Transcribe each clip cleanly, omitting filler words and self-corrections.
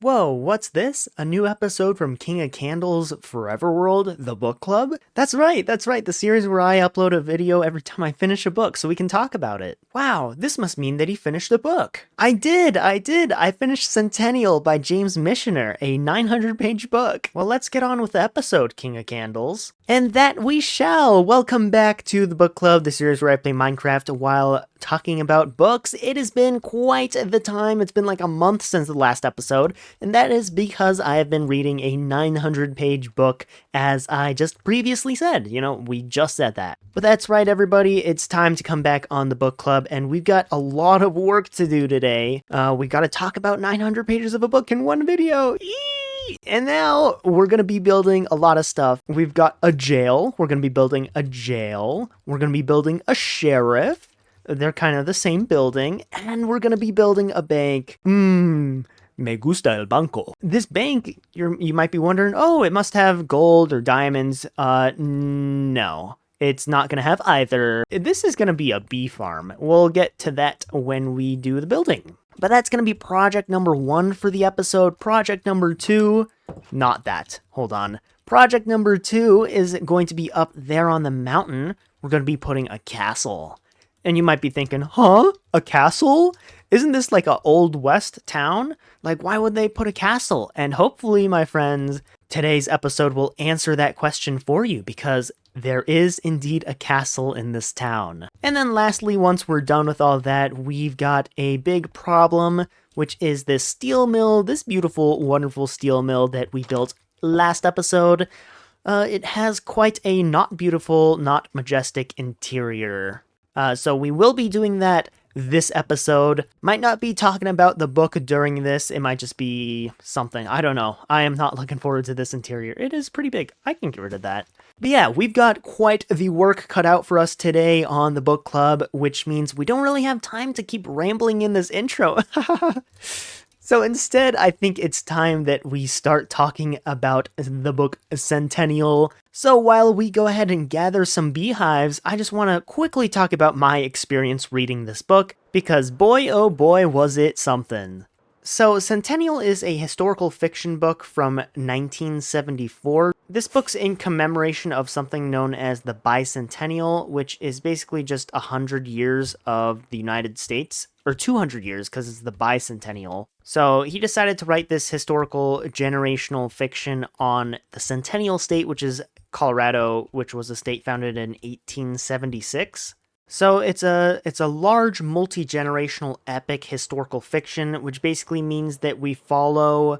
Whoa, what's this? A new episode from King of Candles Forever World, the book club? That's right, the series where I upload a video every time I finish a book so we can talk about it. Wow, this must mean that he finished a book. I did! I finished Centennial by James Michener, a 900-page book. Well, let's get on with the episode, King of Candles. And that we shall! Welcome back to the book club, the series where I play Minecraft while talking about books. It has been quite the time. It's been like a month since the last episode, and that is because I have been reading a 900-page book, as I just previously said. You know, we just said that. But that's right, everybody. It's time to come back on the book club, and we've got a lot of work to do today. We gotta talk about 900 pages of a book in one video. And now we're going to be building a lot of stuff. We've got a jail. We're going to be building a jail. We're going to be building a sheriff. They're kind of the same building. And we're going to be building a bank. Me gusta el banco. This bank, you might be wondering, oh, it must have gold or diamonds. No. It's not going to have either. This is going to be a bee farm. We'll get to that when we do the building. But that's going to be project number 1 for the episode. Project number 2, not that. Hold on. Project number 2 is going to be up there on the mountain. We're going to be putting a castle. And you might be thinking, huh? A castle? Isn't this like an Old West town? Like, why would they put a castle? And hopefully, my friends, today's episode will answer that question for you, because there is indeed a castle in this town. And then lastly, once we're done with all that, we've got a big problem, which is this steel mill, this beautiful, wonderful steel mill that we built last episode. It has quite a not beautiful, not majestic interior. So we will be doing that this episode. Might not be talking about the book during this. It might just be something. I don't know. I am not looking forward to this interior. It is pretty big. I can get rid of that. But yeah, we've got quite the work cut out for us today on the book club, which means we don't really have time to keep rambling in this intro. So instead, I think it's time that we start talking about the book Centennial. So while we go ahead and gather some beehives, I just want to quickly talk about my experience reading this book, because boy oh boy was it something. So Centennial is a historical fiction book from 1974. This book's in commemoration of something known as the Bicentennial, which is basically just 100 years of the United States, or 200 years because it's the Bicentennial. So he decided to write this historical generational fiction on the Centennial state, which is Colorado, which was a state founded in 1876. So it's a large multi-generational epic historical fiction, which basically means that we follow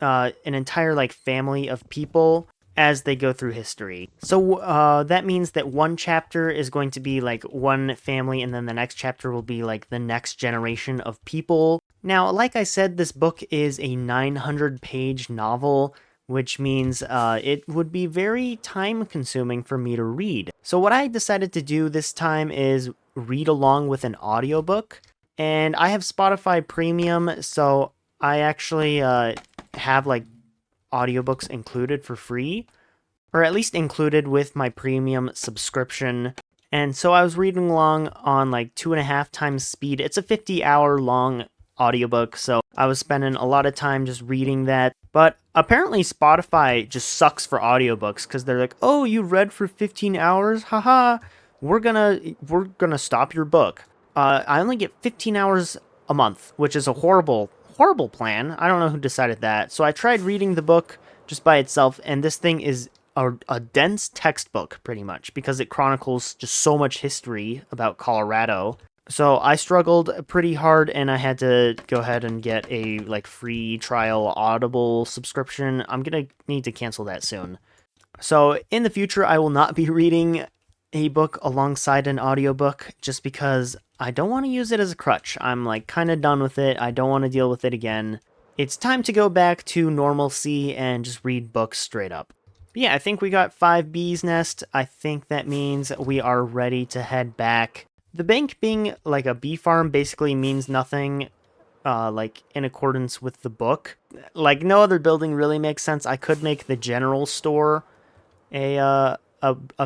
an entire family of people as they go through history. So that means that one chapter is going to be one family, and then the next chapter will be the next generation of people. Now, like I said, this book is a 900-page novel, which means it would be very time-consuming for me to read. So what I decided to do this time is read along with an audiobook, and I have Spotify Premium, so I actually have audiobooks included for free, or at least included with my premium subscription. And so I was reading along on 2.5 times speed. It's a 50-hour long audiobook, so I was spending a lot of time just reading that. But apparently Spotify just sucks for audiobooks, because they're like, oh, you read for 15 hours? Haha, we're gonna stop your book. I only get 15 hours a month, which is a horrible plan. I don't know who decided that. So I tried reading the book just by itself, and this thing is a dense textbook, pretty much, because it chronicles just so much history about Colorado. So I struggled pretty hard, and I had to go ahead and get a free trial Audible subscription. I'm gonna need to cancel that soon. So in the future, I will not be reading a book alongside an audiobook, just because I don't want to use it as a crutch. I'm kind of done with it. I don't want to deal with it again. It's time to go back to normalcy and just read books straight up. But yeah, I think we got 5 bees nest. I think that means we are ready to head back. The bank being a bee farm basically means nothing, in accordance with the book. No other building really makes sense. I could make the general store a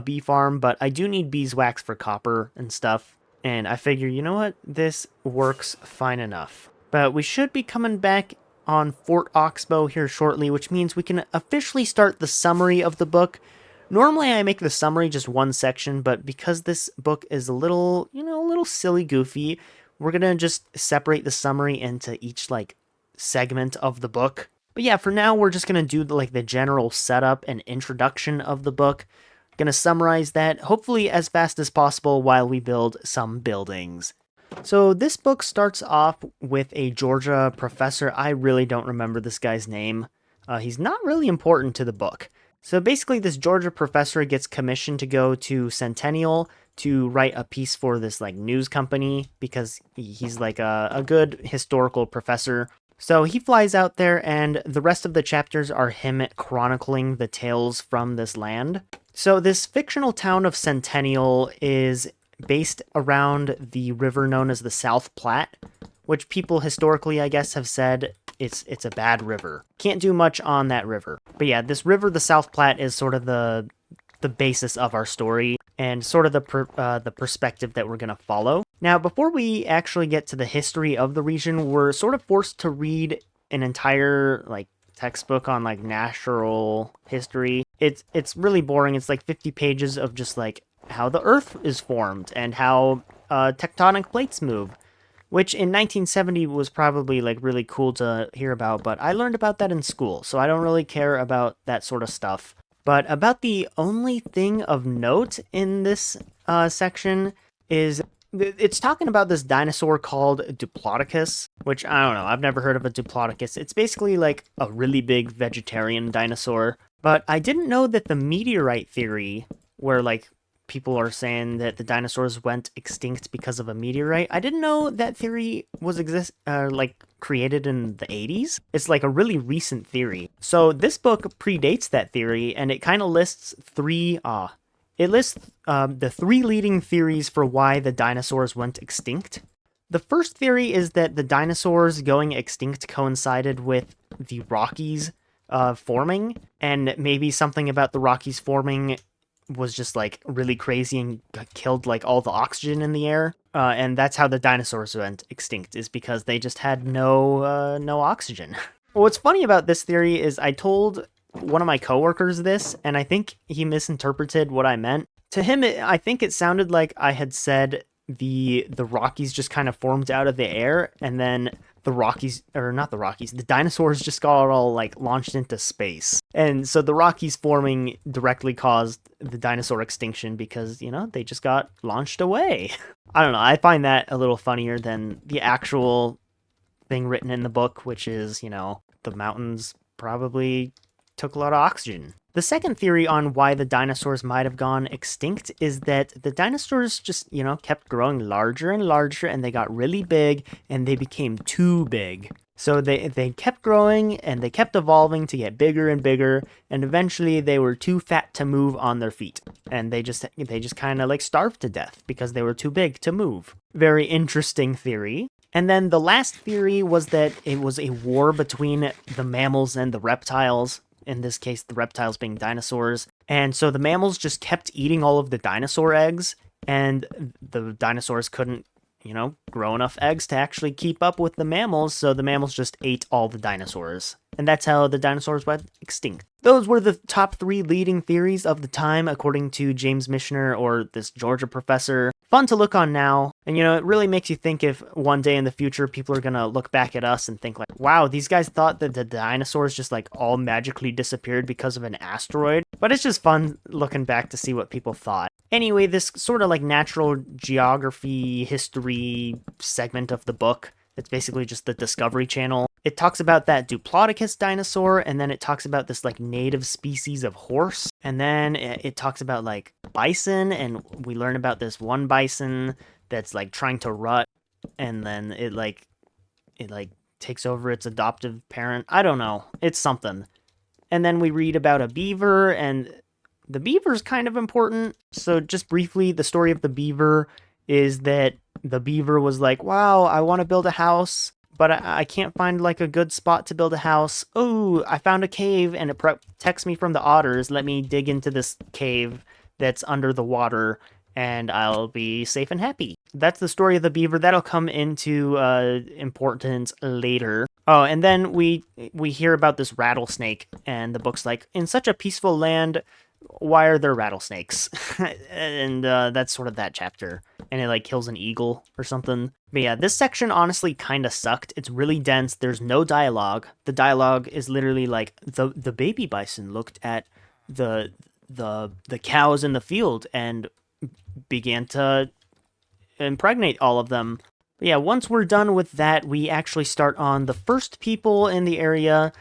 bee farm, but I do need beeswax for copper and stuff. And I figure, you know what? This works fine enough. But we should be coming back on Fort Oxbow here shortly, which means we can officially start the summary of the book. Normally I make the summary just one section, but because this book is a little, a little silly goofy, we're going to just separate the summary into each, like, segment of the book. But yeah, for now, we're just going to do, the general setup and introduction of the book. Going to summarize that, hopefully as fast as possible while we build some buildings. So this book starts off with a Georgia professor. I really don't remember this guy's name. He's not really important to the book. So basically, this Georgia professor gets commissioned to go to Centennial to write a piece for this, news company, because he's, a good historical professor. So he flies out there, and the rest of the chapters are him chronicling the tales from this land. So this fictional town of Centennial is based around the river known as the South Platte, which people historically, I guess, have said it's a bad river. Can't do much on that river. But yeah, this river, the South Platte, is sort of the basis of our story and sort of the perspective that we're going to follow. Now, before we actually get to the history of the region, we're sort of forced to read an entire textbook on natural history. It's really boring. It's 50 pages of just how the earth is formed and how tectonic plates move, which in 1970 was probably really cool to hear about, but I learned about that in school, so I don't really care about that sort of stuff. But about the only thing of note in this section is it's talking about this dinosaur called Diplodocus, which I don't know, I've never heard of a Diplodocus. It's basically a really big vegetarian dinosaur. But I didn't know that the meteorite theory, where people are saying that the dinosaurs went extinct because of a meteorite. I didn't know that theory was created in the 80s. It's a really recent theory. So this book predates that theory, and it kind of lists the three leading theories for why the dinosaurs went extinct. The first theory is that the dinosaurs going extinct coincided with the Rockies forming, and maybe something about the Rockies forming was just really crazy and killed all the oxygen in the air, and that's how the dinosaurs went extinct, is because they just had no oxygen. What's funny about this theory is I told one of my coworkers this, and I think he misinterpreted what I meant. To him, I think it sounded like I had said the Rockies just kind of formed out of the air, and then the dinosaurs just got all launched into space. And so the Rockies forming directly caused the dinosaur extinction because, they just got launched away. I don't know, I find that a little funnier than the actual thing written in the book, which is, the mountains probably took a lot of oxygen. The second theory on why the dinosaurs might have gone extinct is that the dinosaurs just, kept growing larger and larger, and they got really big, and they became too big. So they kept growing, and they kept evolving to get bigger and bigger, and eventually they were too fat to move on their feet. And they just kind of starved to death because they were too big to move. Very interesting theory. And then the last theory was that it was a war between the mammals and the reptiles. In this case, the reptiles being dinosaurs. And so the mammals just kept eating all of the dinosaur eggs, and the dinosaurs couldn't, grow enough eggs to actually keep up with the mammals, so the mammals just ate all the dinosaurs. And that's how the dinosaurs went extinct. Those were the top 3 leading theories of the time, according to James Michener, or this Georgia professor. Fun to look on now, and it really makes you think if one day in the future people are gonna look back at us and think wow, these guys thought that the dinosaurs just all magically disappeared because of an asteroid. But it's just fun looking back to see what people thought. Anyway, this sort of natural geography history segment of the book, it's basically just the Discovery Channel. It talks about that Diplodocus dinosaur, and then it talks about this native species of horse, and then it talks about bison, and we learn about this one bison that's trying to rut, and then it takes over its adoptive parent. I don't know, it's something. And then we read about a beaver, and the beaver's kind of important. So just briefly, the story of the beaver is that the beaver was wow, I want to build a house, but I can't find a good spot to build a house. Oh, I found a cave, and it protects me from the otters. Let me dig into this cave that's under the water, and I'll be safe and happy. That's the story of the beaver. That'll come into importance later. Oh, and then we hear about this rattlesnake, and the book's like, in such a peaceful land, why are there rattlesnakes? And that's sort of that chapter. And it like kills an eagle or something. But yeah, this section honestly kind of sucked. It's really dense. There's no dialogue. The dialogue is literally like the baby bison looked at the cows in the field and began to impregnate all of them. But yeah, once we're done with that, we actually start on the first people in the area.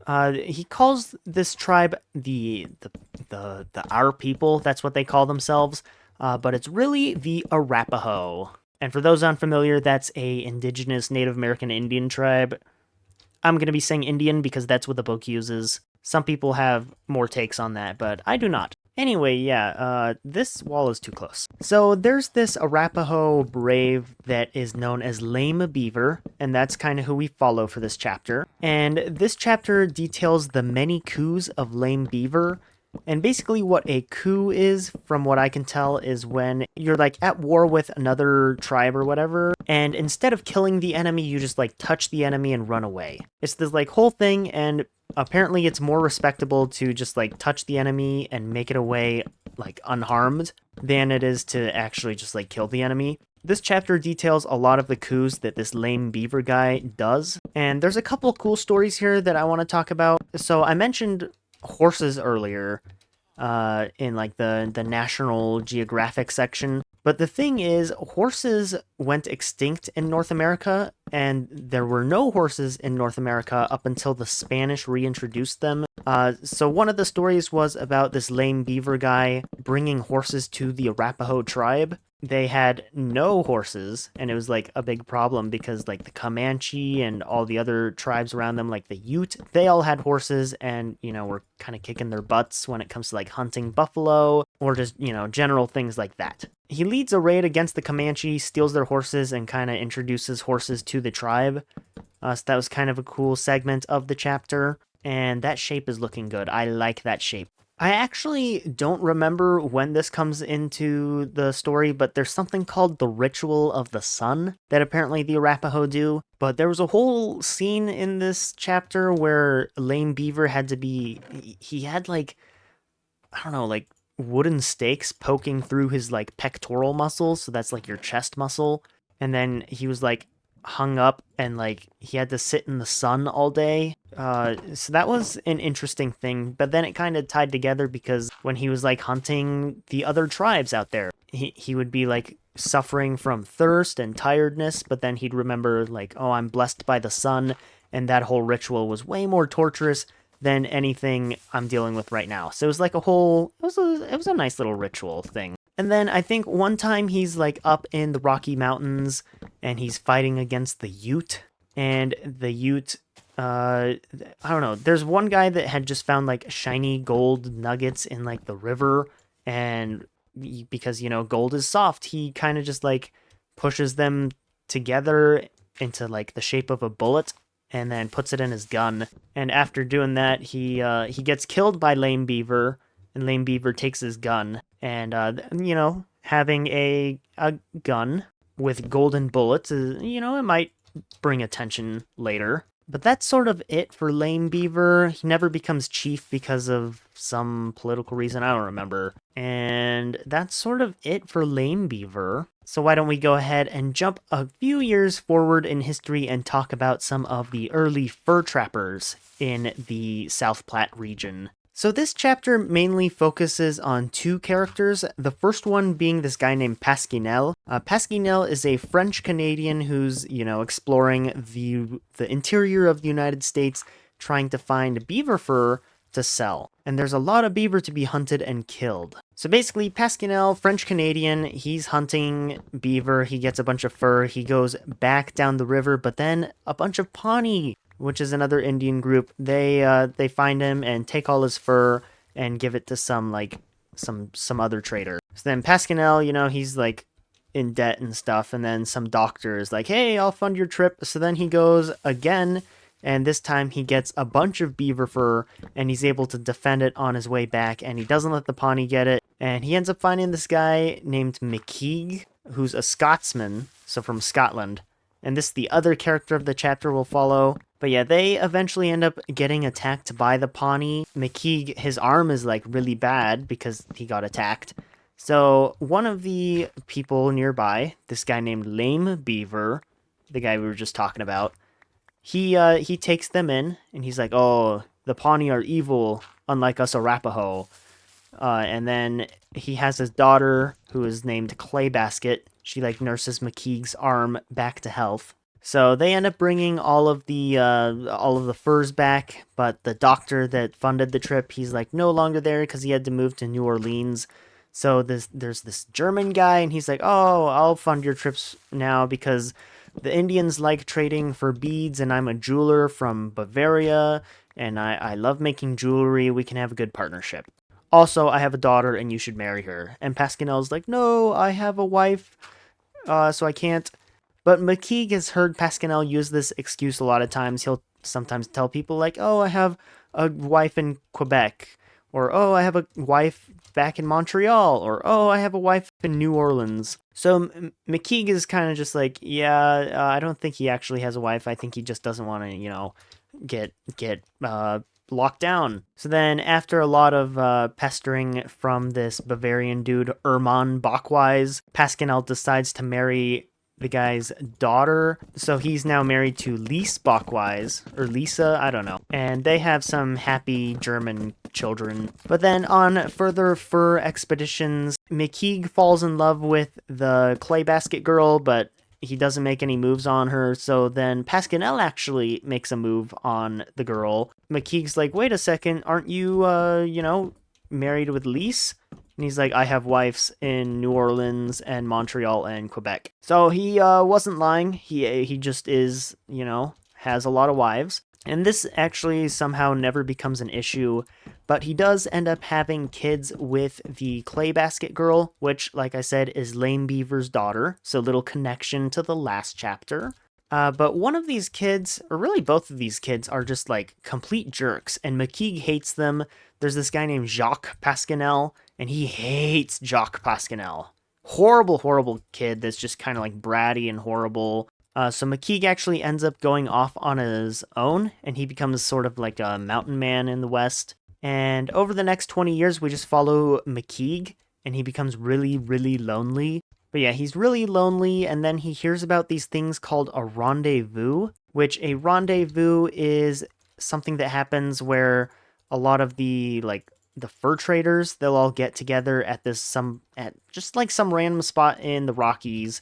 He calls this tribe the our people. That's what they call themselves. But it's really the Arapaho. And for those unfamiliar, that's a indigenous Native American Indian tribe. I'm going to be saying Indian because that's what the book uses. Some people have more takes on that, but I do not. Anyway, yeah, this wall is too close. So there's this Arapaho brave that is known as Lame Beaver, and that's kind of who we follow for this chapter. And this chapter details the many coups of Lame Beaver. And basically what a coup is, from what I can tell, is when you're like at war with another tribe or whatever, and instead of killing the enemy, you just like touch the enemy and run away. It's this like whole thing, and apparently it's more respectable to just like touch the enemy and make it away like unharmed than it is to actually just like kill the enemy. This chapter details a lot of the coups that this Lame Beaver guy does, and there's a couple cool stories here that I want to talk about. So I mentioned horses earlier in like the National Geographic section. But the thing is, horses went extinct in North America, and there were no horses in North America up until the Spanish reintroduced them. So one of the stories was about this Lame Beaver guy bringing horses to the Arapaho tribe. They had no horses, and it was like a big problem because like the Comanche and all the other tribes around them, like the Ute, they all had horses and, you know, were kind of kicking their butts when it comes to like hunting buffalo or just, you know, general things like that. He leads a raid against the Comanche, steals their horses, and kind of introduces horses to the tribe. So that was kind of a cool segment of the chapter, and that shape is looking good. I like that shape. I actually don't remember when this comes into the story, but there's something called the Ritual of the Sun that apparently the Arapaho do. But there was a whole scene in this chapter where Lame Beaver had to be... He had like, I don't know, like wooden stakes poking through his like pectoral muscles, so that's like your chest muscle. And then he was like hung up and like he had to sit in the sun all day. So that was an interesting thing, but then it kind of tied together because when he was like hunting the other tribes out there, he would be like suffering from thirst and tiredness, but then he'd remember like, oh, I'm blessed by the sun, and that whole ritual was way more torturous than anything I'm dealing with right now. So it was like a whole, it was a nice little ritual thing. And then I think one time he's like up in the Rocky Mountains and he's fighting against the Ute, and the Ute, I don't know, there's one guy that had just found like shiny gold nuggets in like the river, and because, you know, gold is soft, he kind of just like pushes them together into like the shape of a bullet and then puts it in his gun. And after doing that, he gets killed by Lame Beaver, and Lame Beaver takes his gun. And, you know, having a gun with golden bullets, you know, it might bring attention later. But that's sort of it for Lame Beaver. He never becomes chief because of some political reason, I don't remember. And that's sort of it for Lame Beaver. So why don't we go ahead and jump a few years forward in history and talk about some of the early fur trappers in the South Platte region. So this chapter mainly focuses on two characters, the first one being this guy named Pasquinel. Pasquinel is a French-Canadian who's, you know, exploring the interior of the United States, trying to find beaver fur to sell. And there's a lot of beaver to be hunted and killed. So basically, Pasquinel, French-Canadian, he's hunting beaver, he gets a bunch of fur, he goes back down the river, but then a bunch of Pawnee, which is another Indian group, they find him and take all his fur and give it to some other trader. So then Pasquinel, you know, he's like in debt and stuff, and then some doctor is like, hey, I'll fund your trip. So then he goes again, and this time he gets a bunch of beaver fur, and he's able to defend it on his way back, and he doesn't let the Pawnee get it. And he ends up finding this guy named McKeeg, who's a Scotsman, so from Scotland. And this the other character of the chapter will follow. But yeah, they eventually end up getting attacked by the Pawnee. McKeeg, his arm is like really bad because he got attacked. So one of the people nearby, this guy named Lame Beaver, the guy we were just talking about, he takes them in and he's like, "Oh, the Pawnee are evil, unlike us Arapaho." And then he has his daughter who is named Claybasket. She like nurses McKeeg's arm back to health. So they end up bringing all of the furs back, but the doctor that funded the trip, he's like no longer there because he had to move to New Orleans. So there's this German guy, and he's like, "Oh, I'll fund your trips now because the Indians like trading for beads, and I'm a jeweler from Bavaria, and I love making jewelry. We can have a good partnership. Also, I have a daughter, and you should marry her." And Pasquinel's like, "No, I have a wife, so I can't." But McKeeg has heard Pasquinel use this excuse a lot of times. He'll sometimes tell people like, "Oh, I have a wife in Quebec," or "Oh, I have a wife back in Montreal," or "Oh, I have a wife in New Orleans." So McKeeg is kind of just like, "Yeah, I don't think he actually has a wife. I think he just doesn't want to, get locked down." So then, after a lot of pestering from this Bavarian dude, Erman Bachwise, Pasquinel decides to marry the guy's daughter. So he's now married to Lise Bachwise, or Lisa, I don't know. And they have some happy German children. But then on further fur expeditions, McKeeg falls in love with the clay basket girl, but he doesn't make any moves on her. So then Pasquinel actually makes a move on the girl. McKeeg's like, "Wait a second, aren't you, married with Lise?" And he's like, "I have wives in New Orleans and Montreal and Quebec." So he wasn't lying. He just is, has a lot of wives. And this actually somehow never becomes an issue, but he does end up having kids with the clay basket girl, which, like I said, is Lame Beaver's daughter. So little connection to the last chapter. But one of these kids, or really both of these kids, are just like complete jerks, and McKeeg hates them. There's this guy named Jacques Pasquinel, and he hates Jacques Pasquinel. Horrible, horrible kid that's just kind of like bratty and horrible. So McKeeg actually ends up going off on his own, and he becomes sort of like a mountain man in the West. And over the next 20 years, we just follow McKeeg, and he becomes really, really lonely. But yeah, he's really lonely, and then he hears about these things called a rendezvous, which a rendezvous is something that happens where a lot of the fur traders, they'll all get together at just like some random spot in the Rockies,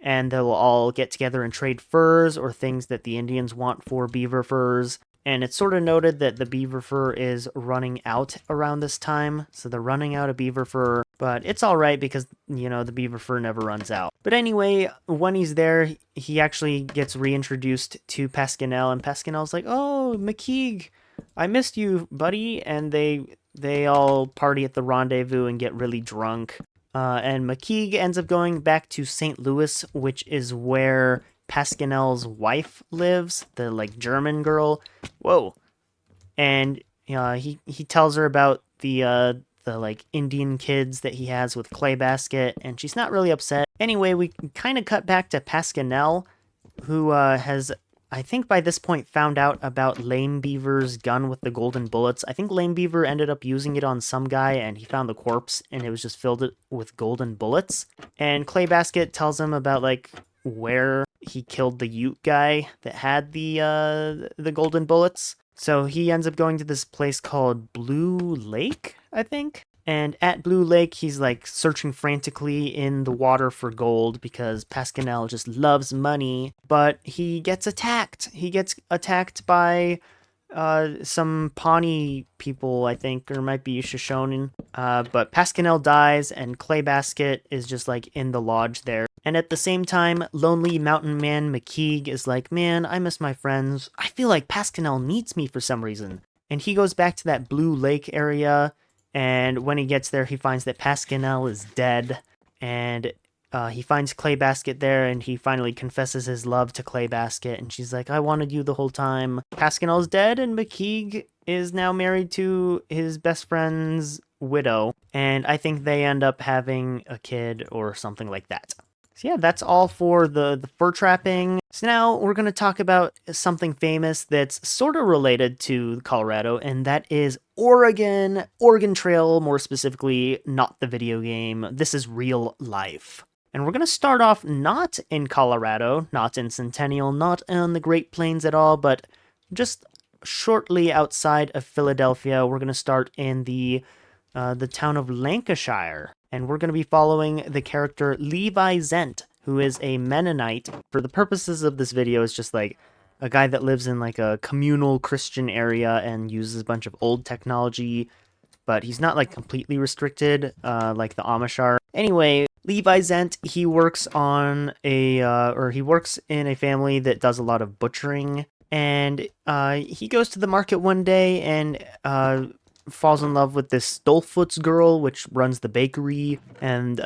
and they'll all get together and trade furs or things that the Indians want for beaver furs. And it's sort of noted that the beaver fur is running out around this time. So they're running out of beaver fur, but it's all right because, the beaver fur never runs out. But anyway, when he's there, he actually gets reintroduced to Pasquinel, and Pasquinel's like, "Oh, McKeeg, I missed you, buddy." And they all party at the rendezvous and get really drunk. And McKeeg ends up going back to St. Louis, which is where Pasquinel's wife lives, the German girl. Whoa. And he tells her about the Indian kids that he has with Clay Basket, and she's not really upset. Anyway, we kind of cut back to Pasquinel, who has, I think by this point, found out about Lame Beaver's gun with the golden bullets. I think Lame Beaver ended up using it on some guy, and he found the corpse, and it was just filled with golden bullets. And Clay Basket tells him about where he killed the Ute guy that had the golden bullets. So he ends up going to this place called Blue Lake, I think. And at Blue Lake, he's searching frantically in the water for gold because Pasquinel just loves money. But he gets attacked. He gets attacked by some Pawnee people, I think, or it might be Shoshonen. But Pasquinel dies, and Clay Basket is just in the lodge there. And at the same time, lonely mountain man McKeeg is like, "Man, I miss my friends. I feel like Pasquinel needs me for some reason." And he goes back to that Blue Lake area, and when he gets there, he finds that Pasquinel is dead, and he finds Clay Basket there, and he finally confesses his love to Clay Basket, and she's like, "I wanted you the whole time." Pasquinel's dead, and McKeeg is now married to his best friend's widow, and I think they end up having a kid or something like that. So yeah, that's all for the fur trapping. So now we're going to talk about something famous that's sort of related to Colorado, and that is Oregon. Oregon Trail, more specifically, not the video game. This is real life. And we're going to start off not in Colorado, not in Centennial, not on the Great Plains at all, but just shortly outside of Philadelphia. We're going to start in the town of Lancashire, and we're going to be following the character Levi Zent, who is a Mennonite. For the purposes of this video, it's just like a guy that lives in like a communal Christian area and uses a bunch of old technology, but he's not like completely restricted like the Amish are. Anyway, Levi Zent, he works on he works in a family that does a lot of butchering, and he goes to the market one day and falls in love with this Stolfoots girl, which runs the bakery, and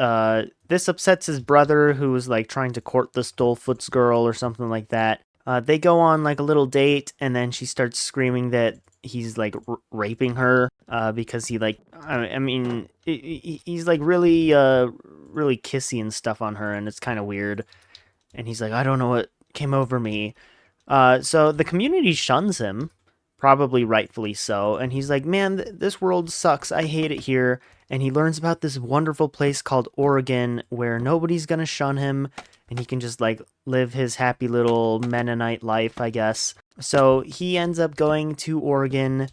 this upsets his brother, who is like trying to court the Stolfoots girl or something like that. They go on like a little date, and then she starts screaming that he's like raping her because he like he's like really really kissy and stuff on her, and it's kind of weird. And he's like, I don't know what came over me. So the community shuns him, probably rightfully so, and he's like, man, this world sucks, I hate it here. And he learns about this wonderful place called Oregon where nobody's gonna shun him, and he can just like live his happy little Mennonite life, I guess. So he ends up going to Oregon.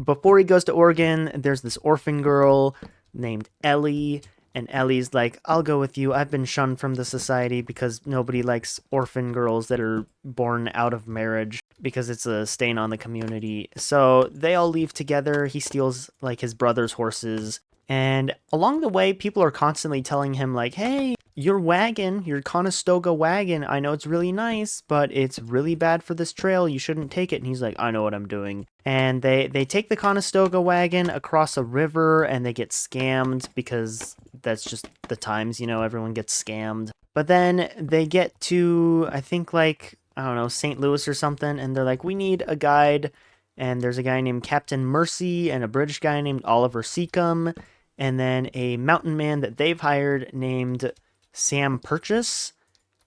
Before he goes to Oregon, there's this orphan girl named Ellie, and Ellie's like, I'll go with you. I've been shunned from the society because nobody likes orphan girls that are born out of marriage because it's a stain on the community. So they all leave together. He steals like his brother's horses. And along the way, people are constantly telling him like, hey, your wagon, your Conestoga wagon, I know it's really nice, but it's really bad for this trail. You shouldn't take it. And he's like, I know what I'm doing. And they take the Conestoga wagon across a river, and they get scammed because that's just the times, you know, everyone gets scammed. But then they get to, I think like, I don't know, St. Louis or something, and they're like, we need a guide. And there's a guy named Captain Mercy and a British guy named Oliver Seacombe, and then a mountain man that they've hired named Sam Purchase.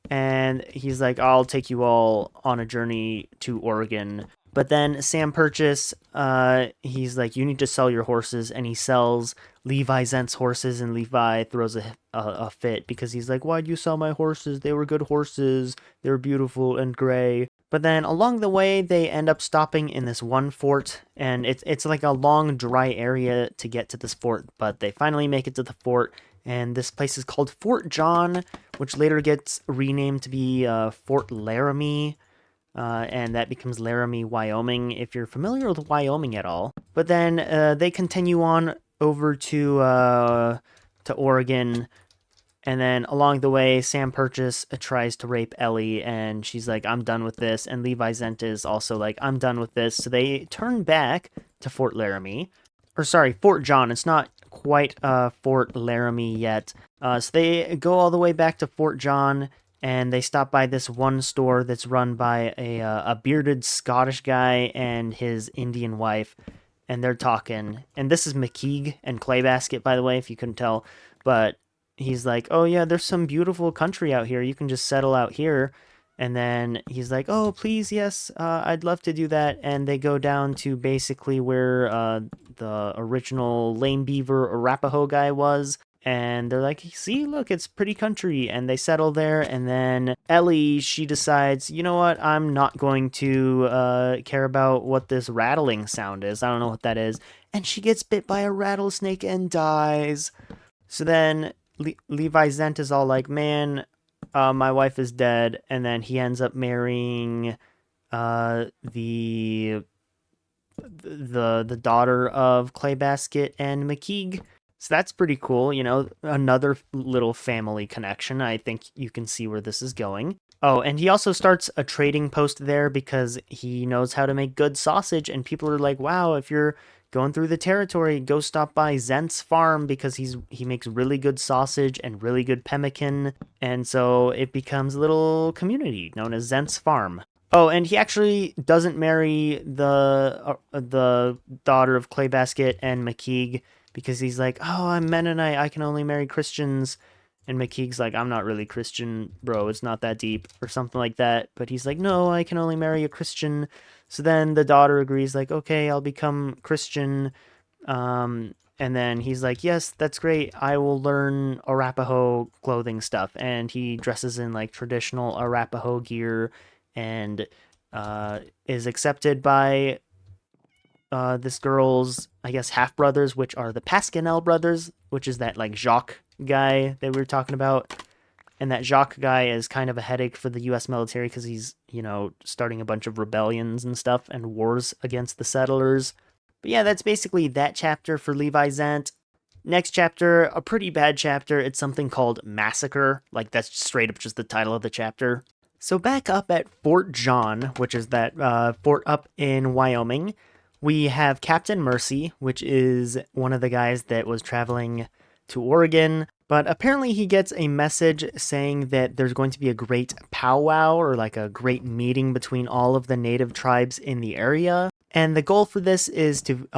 And he's like, I'll take you all on a journey to Oregon. But then Sam Purchase, he's like, you need to sell your horses, and he sells Levi Zent's horses, and Levi throws a fit because he's like, why'd you sell my horses? They were good horses. They were beautiful and gray. But then along the way, they end up stopping in this one fort, and it's like a long, dry area to get to this fort, but they finally make it to the fort, and this place is called Fort John, which later gets renamed to be Fort Laramie, and that becomes Laramie, Wyoming, if you're familiar with Wyoming at all. But then they continue on over to Oregon, and then along the way, Sam Purchase tries to rape Ellie, and she's like, I'm done with this. And Levi Zent is also like, I'm done with this. So they turn back to Fort Laramie. Or sorry, Fort John. It's not quite Fort Laramie yet. So they go all the way back to Fort John, and they stop by this one store that's run by a bearded Scottish guy and his Indian wife. And they're talking. And this is McKeague and Claybasket, by the way, if you couldn't tell. But he's like, oh yeah, there's some beautiful country out here. You can just settle out here. And then he's like, oh, please, yes, I'd love to do that. And they go down to basically where the original Lame Beaver Arapaho guy was. And they're like, see, look, it's pretty country. And they settle there. And then Ellie, she decides, you know what? I'm not going to care about what this rattling sound is. I don't know what that is. And she gets bit by a rattlesnake and dies. So then Levi Zent is all like, man, my wife is dead. And then he ends up marrying the daughter of Claybasket and McKeague. So that's pretty cool, you know, another little family connection. I think you can see where this is going. Oh, and he also starts a trading post there because he knows how to make good sausage, and people are like, wow, if you're going through the territory, go stop by Zent's farm because he makes really good sausage and really good pemmican. And so it becomes a little community known as Zent's farm. Oh, and he actually doesn't marry the daughter of Claybasket and McKeague because he's like, oh, I'm Mennonite, I can only marry Christians. And McKeag's like, I'm not really Christian, bro, it's not that deep, or something like that. But he's like, no, I can only marry a Christian. So then the daughter agrees, like, okay, I'll become Christian. And then he's like, yes, that's great. I will learn Arapaho clothing stuff. And he dresses in like traditional Arapaho gear and is accepted by this girl's, I guess, half brothers, which are the Pasquinel brothers, which is that like Jacques guy that we were talking about. And that Jacques guy is kind of a headache for the US military because he's, starting a bunch of rebellions and stuff and wars against the settlers. But yeah, that's basically that chapter for Levi Zant. Next chapter, a pretty bad chapter. It's something called Massacre. Like, that's straight up just the title of the chapter. So back up at Fort John, which is that fort up in Wyoming, we have Captain Mercy, which is one of the guys that was traveling to Oregon. But apparently he gets a message saying that there's going to be a great powwow or like a great meeting between all of the native tribes in the area. And the goal for this is to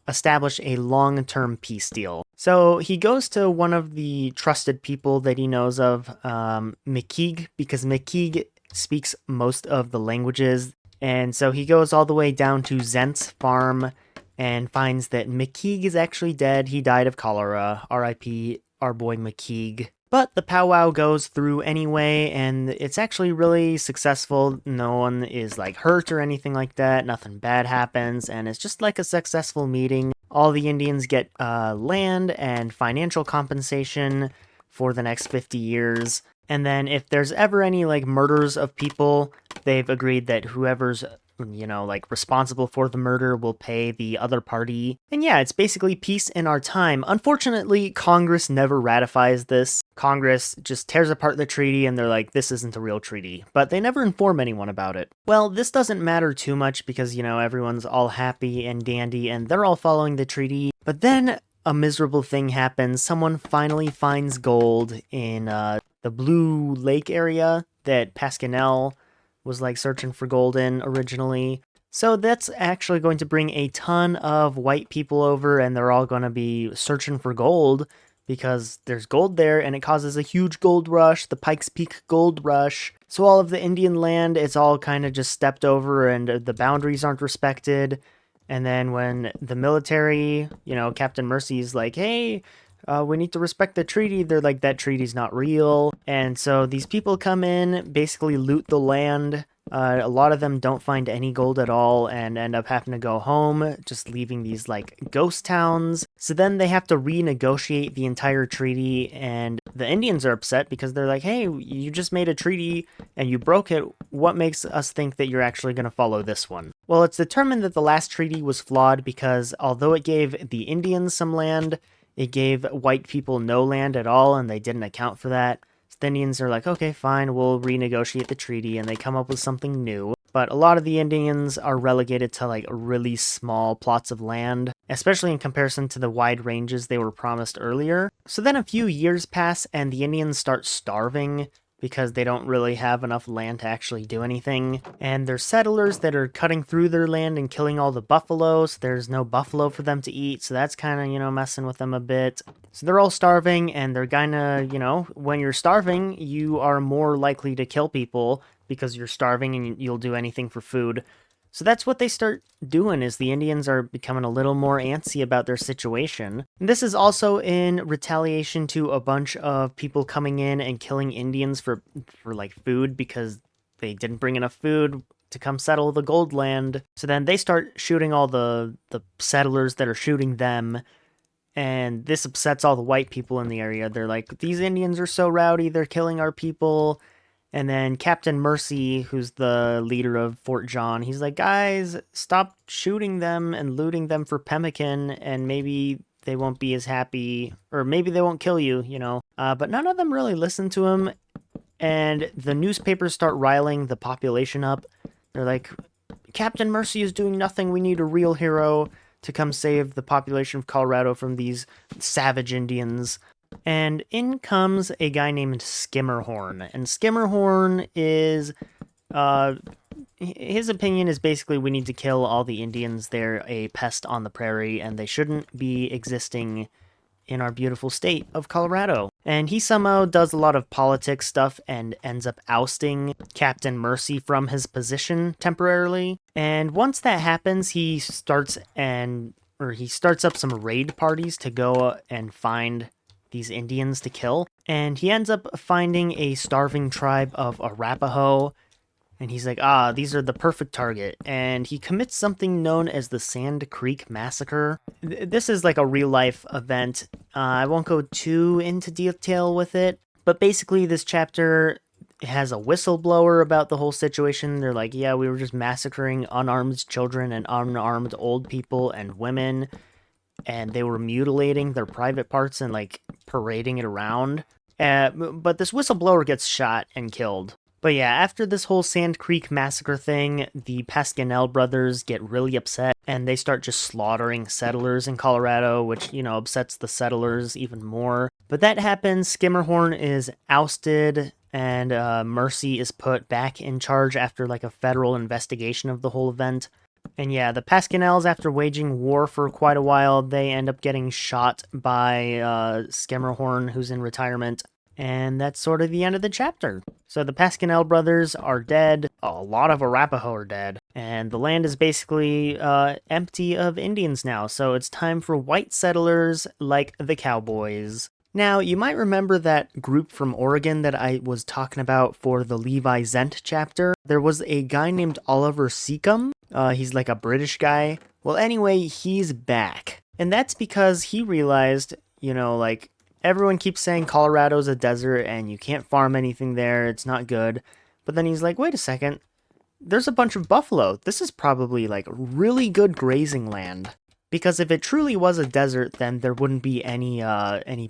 establish a long-term peace deal. So he goes to one of the trusted people that he knows of, McKeag, because McKeag speaks most of the languages. And so he goes all the way down to Zent's farm and finds that McKeag is actually dead. He died of cholera. R.I.P. our boy McKeag. But the powwow goes through anyway, and it's actually really successful. No one is like hurt or anything like that. Nothing bad happens, and it's just like a successful meeting. All the Indians get land and financial compensation for the next 50 years. And then if there's ever any like murders of people, they've agreed that whoever's like responsible for the murder will pay the other party. And yeah, it's basically peace in our time. Unfortunately, Congress never ratifies this. Congress just tears apart the treaty and they're like, this isn't a real treaty. But they never inform anyone about it. Well, this doesn't matter too much because, everyone's all happy and dandy and they're all following the treaty. But then a miserable thing happens. Someone finally finds gold in the Blue Lake area that Pasquinel was like searching for gold in originally. So that's actually going to bring a ton of white people over and they're all going to be searching for gold because there's gold there and it causes a huge gold rush, the Pikes Peak gold rush. So all of the Indian land, it's all kind of just stepped over and the boundaries aren't respected. And then when the military, Captain Mercy's like, hey, we need to respect the treaty. They're like, that treaty's not real. And so these people come in, basically loot the land. A lot of them don't find any gold at all and end up having to go home, just leaving these like ghost towns. So then they have to renegotiate the entire treaty, and the Indians are upset because they're like, hey, you just made a treaty and you broke it. What makes us think that you're actually going to follow this one? Well, it's determined that the last treaty was flawed because although it gave the Indians some land, it gave white people no land at all, and they didn't account for that. So the Indians are like, okay, fine, we'll renegotiate the treaty, and they come up with something new. But a lot of the Indians are relegated to like really small plots of land, especially in comparison to the wide ranges they were promised earlier. So then a few years pass, and the Indians start starving because they don't really have enough land to actually do anything. And there's settlers that are cutting through their land and killing all the buffaloes. There's no buffalo for them to eat, so that's kind of, messing with them a bit. So they're all starving, and they're kind of, when you're starving, you are more likely to kill people because you're starving and you'll do anything for food. So that's what they start doing, is the Indians are becoming a little more antsy about their situation. And this is also in retaliation to a bunch of people coming in and killing Indians for like food because they didn't bring enough food to come settle the gold land. So then they start shooting all the settlers that are shooting them. And this upsets all the white people in the area. They're like, these Indians are so rowdy, they're killing our people. And then Captain Mercy, who's the leader of Fort John, he's like, guys, stop shooting them and looting them for pemmican, and maybe they won't be as happy, or maybe they won't kill you, But none of them really listen to him, and the newspapers start riling the population up. They're like, Captain Mercy is doing nothing, we need a real hero to come save the population of Colorado from these savage Indians. And in comes a guy named Skimmerhorn. And Skimmerhorn is his opinion is basically we need to kill all the Indians. They're a pest on the prairie, and they shouldn't be existing in our beautiful state of Colorado. And he somehow does a lot of politics stuff and ends up ousting Captain Mercy from his position temporarily. And once that happens, he starts up some raid parties to go and find these Indians to kill. And he ends up finding a starving tribe of Arapaho. And he's like, these are the perfect target. And he commits something known as the Sand Creek Massacre. This is like a real life event. I won't go too into detail with it. But basically, this chapter has a whistleblower about the whole situation. They're like, yeah, we were just massacring unarmed children and unarmed old people and women. And they were mutilating their private parts and like parading it around. But this whistleblower gets shot and killed. But yeah, after this whole Sand Creek Massacre thing, the Pasquinel brothers get really upset and they start just slaughtering settlers in Colorado, which, upsets the settlers even more. But that happens, Skimmerhorn is ousted, and Mercy is put back in charge after like a federal investigation of the whole event. And yeah, the Pasquinels, after waging war for quite a while, they end up getting shot by Skimmerhorn, who's in retirement. And that's sort of the end of the chapter. So the Pasquinel brothers are dead, a lot of Arapaho are dead, and the land is basically empty of Indians now, so it's time for white settlers like the cowboys. Now, you might remember that group from Oregon that I was talking about for the Levi Zent chapter. There was a guy named Oliver Seacombe. He's like a British guy. Well, anyway, he's back. And that's because he realized, everyone keeps saying Colorado's a desert and you can't farm anything there, it's not good. But then he's like, wait a second, there's a bunch of buffalo. This is probably like really good grazing land. Because if it truly was a desert, then there wouldn't be any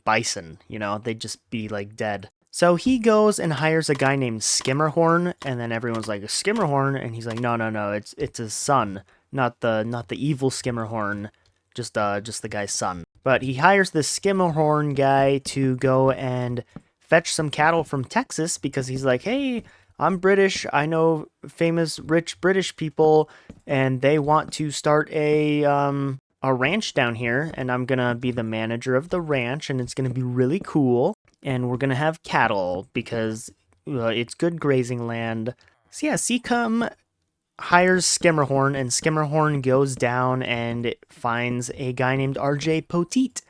bison, they'd just be like dead. So he goes and hires a guy named Skimmerhorn, and then everyone's like, Skimmerhorn? And he's like, no, it's his son, not the evil Skimmerhorn, just the guy's son. But he hires this Skimmerhorn guy to go and fetch some cattle from Texas because he's like, hey, I'm British. I know famous rich British people, and they want to start a ranch down here, and I'm gonna be the manager of the ranch, and it's gonna be really cool, and we're gonna have cattle because it's good grazing land. So yeah, Seacombe hires Skimmerhorn, and Skimmerhorn goes down and finds a guy named RJ Poteet.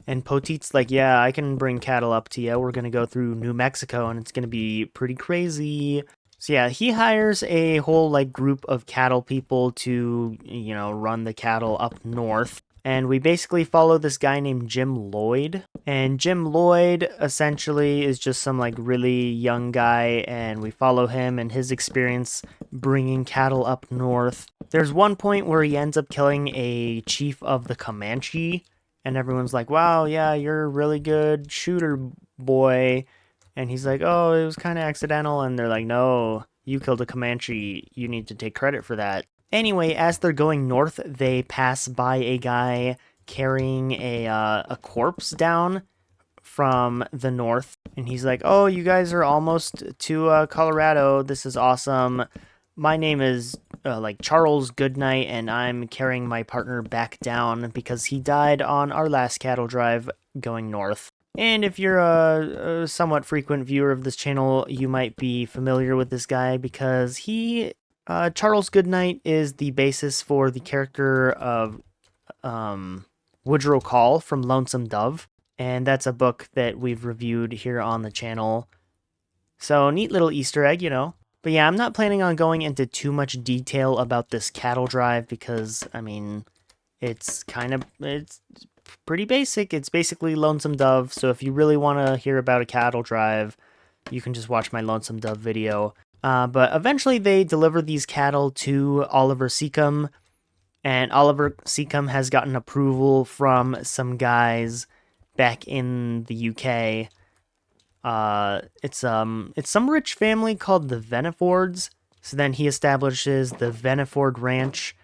And Poteet's like, yeah, I can bring cattle up to you. We're going to go through New Mexico, and it's going to be pretty crazy. So yeah, he hires a whole group of cattle people to, run the cattle up north. And we basically follow this guy named Jim Lloyd. And Jim Lloyd essentially is just some really young guy, and we follow him and his experience bringing cattle up north. There's one point where he ends up killing a chief of the Comanche, and everyone's like, wow, yeah, you're a really good shooter, boy. And he's like, oh, it was kind of accidental. And they're like, no, you killed a Comanche. You need to take credit for that. Anyway, as they're going north, they pass by a guy carrying a corpse down from the north. And he's like, oh, you guys are almost to Colorado. This is awesome. My name is Charles Goodnight, and I'm carrying my partner back down because he died on our last cattle drive going north. And if you're a somewhat frequent viewer of this channel, you might be familiar with this guy because Charles Goodnight is the basis for the character of Woodrow Call from Lonesome Dove. And that's a book that we've reviewed here on the channel. So, neat little Easter egg, But yeah, I'm not planning on going into too much detail about this cattle drive because, it's pretty basic. It's basically Lonesome Dove, so if you really want to hear about a cattle drive, you can just watch my Lonesome Dove video. But eventually they deliver these cattle to Oliver Seacombe, and Oliver Seacombe has gotten approval from some guys back in the UK. It's some rich family called the Venefords. So then he establishes the Veneford Ranch,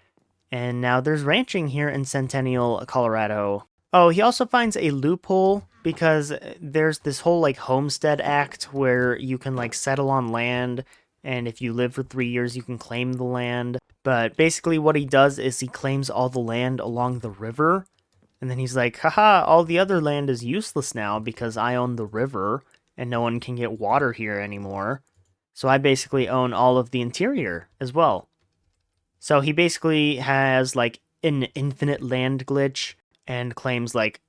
and now there's ranching here in Centennial, Colorado. Oh, he also finds a loophole because there's this whole homestead act where you can settle on land and if you live for 3 years, you can claim the land. But basically what he does is he claims all the land along the river, and then he's like, haha, all the other land is useless now because I own the river, and no one can get water here anymore. So I basically own all of the interior as well. So he basically has like an infinite land glitch and claims like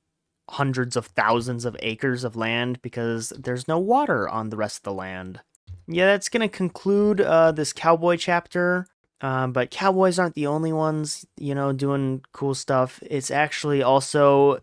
hundreds of thousands of acres of land because there's no water on the rest of the land. Yeah, that's going to conclude this cowboy chapter. But cowboys aren't the only ones, doing cool stuff. It's actually also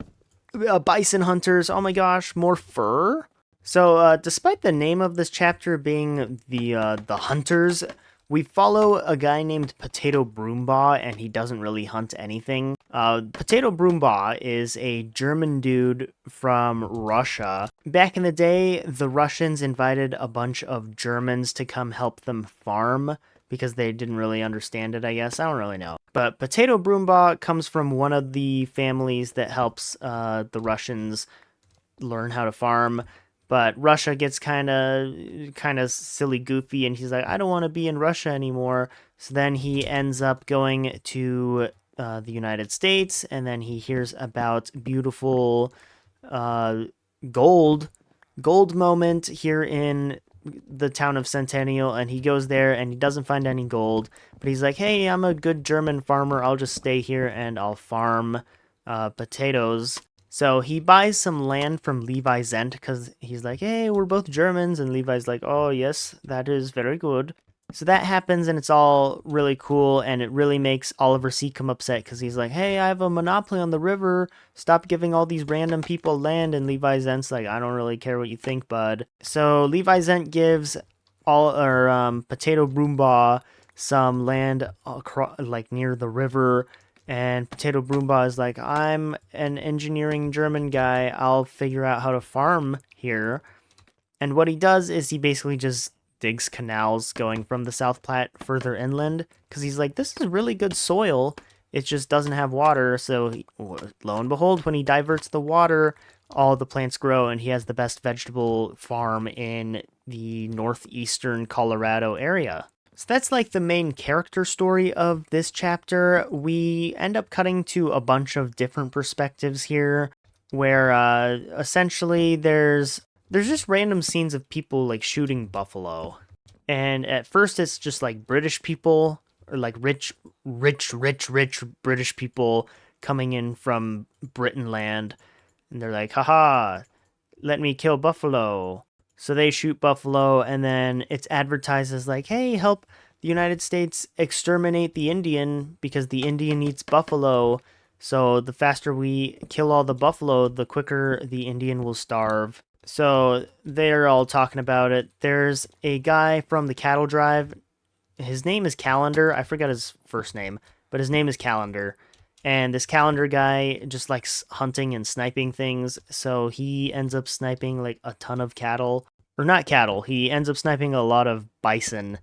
bison hunters. Oh my gosh, more fur. So, despite the name of this chapter being the hunters, we follow a guy named Potato Broombaugh, and he doesn't really hunt anything. Potato Broombaugh is a German dude from Russia. Back in the day, the Russians invited a bunch of Germans to come help them farm because they didn't really understand it, I guess. I don't really know. But Potato Broombaugh comes from one of the families that helps the Russians learn how to farm. But Russia gets kind of silly goofy, and he's like, I don't want to be in Russia anymore. So then he ends up going to the United States, and then he hears about beautiful gold moment here in the town of Centennial, and he goes there and he doesn't find any gold, but he's like, hey, I'm a good German farmer. I'll just stay here and I'll farm potatoes. So he buys some land from Levi Zent because he's like, hey, we're both Germans. And Levi's like, oh, yes, that is very good. So that happens, and it's all really cool, and it really makes Oliver Seacombe upset because he's like, hey, I have a monopoly on the river. Stop giving all these random people land. And Levi Zent's like, I don't really care what you think, bud. So Levi Zent gives Potato Broombaugh some land like near the river. And Potato Broombaugh is like, I'm an engineering German guy. I'll figure out how to farm here. And what he does is he basically just digs canals going from the South Platte further inland. Because he's like, this is really good soil. It just doesn't have water. So lo and behold, when he diverts the water, all the plants grow. And he has the best vegetable farm in the northeastern Colorado area. So that's like the main character story of this chapter. We end up cutting to a bunch of different perspectives here, where essentially there's just random scenes of people like shooting buffalo. And at first it's just like British people, or like rich British people coming in from Britain land. And they're like, haha, let me kill buffalo. So they shoot buffalo, and then it's advertised as like, hey, help the United States exterminate the Indian because the Indian eats buffalo. So the faster we kill all the buffalo, the quicker the Indian will starve. So they're all talking about it. There's a guy from the cattle drive. His name is Calendar. I forgot his first name, but his name is Calendar. And this Calendar guy just likes hunting and sniping things, so he ends up sniping like a ton of cattle. Or not cattle, he ends up sniping a lot of bison,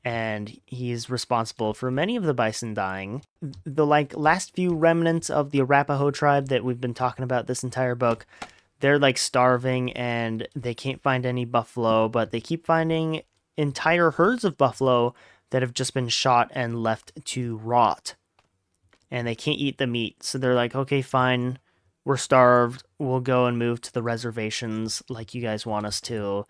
and he's responsible for many of the bison dying. The like last few remnants of the Arapaho tribe that we've been talking about this entire book, they're like starving and they can't find any buffalo, but they keep finding entire herds of buffalo that have just been shot and left to rot. And they can't eat the meat. So they're like, okay, fine, we're starved. We'll go and move to the reservations like you guys want us to.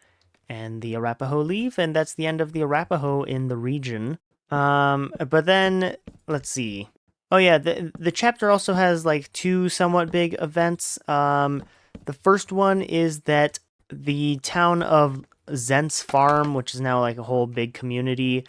And the Arapaho leave, and that's the end of the Arapaho in the region. But then, let's see. Oh yeah, the chapter also has like two somewhat big events. The first one is that the town of Zent's Farm, which is now like a whole big community,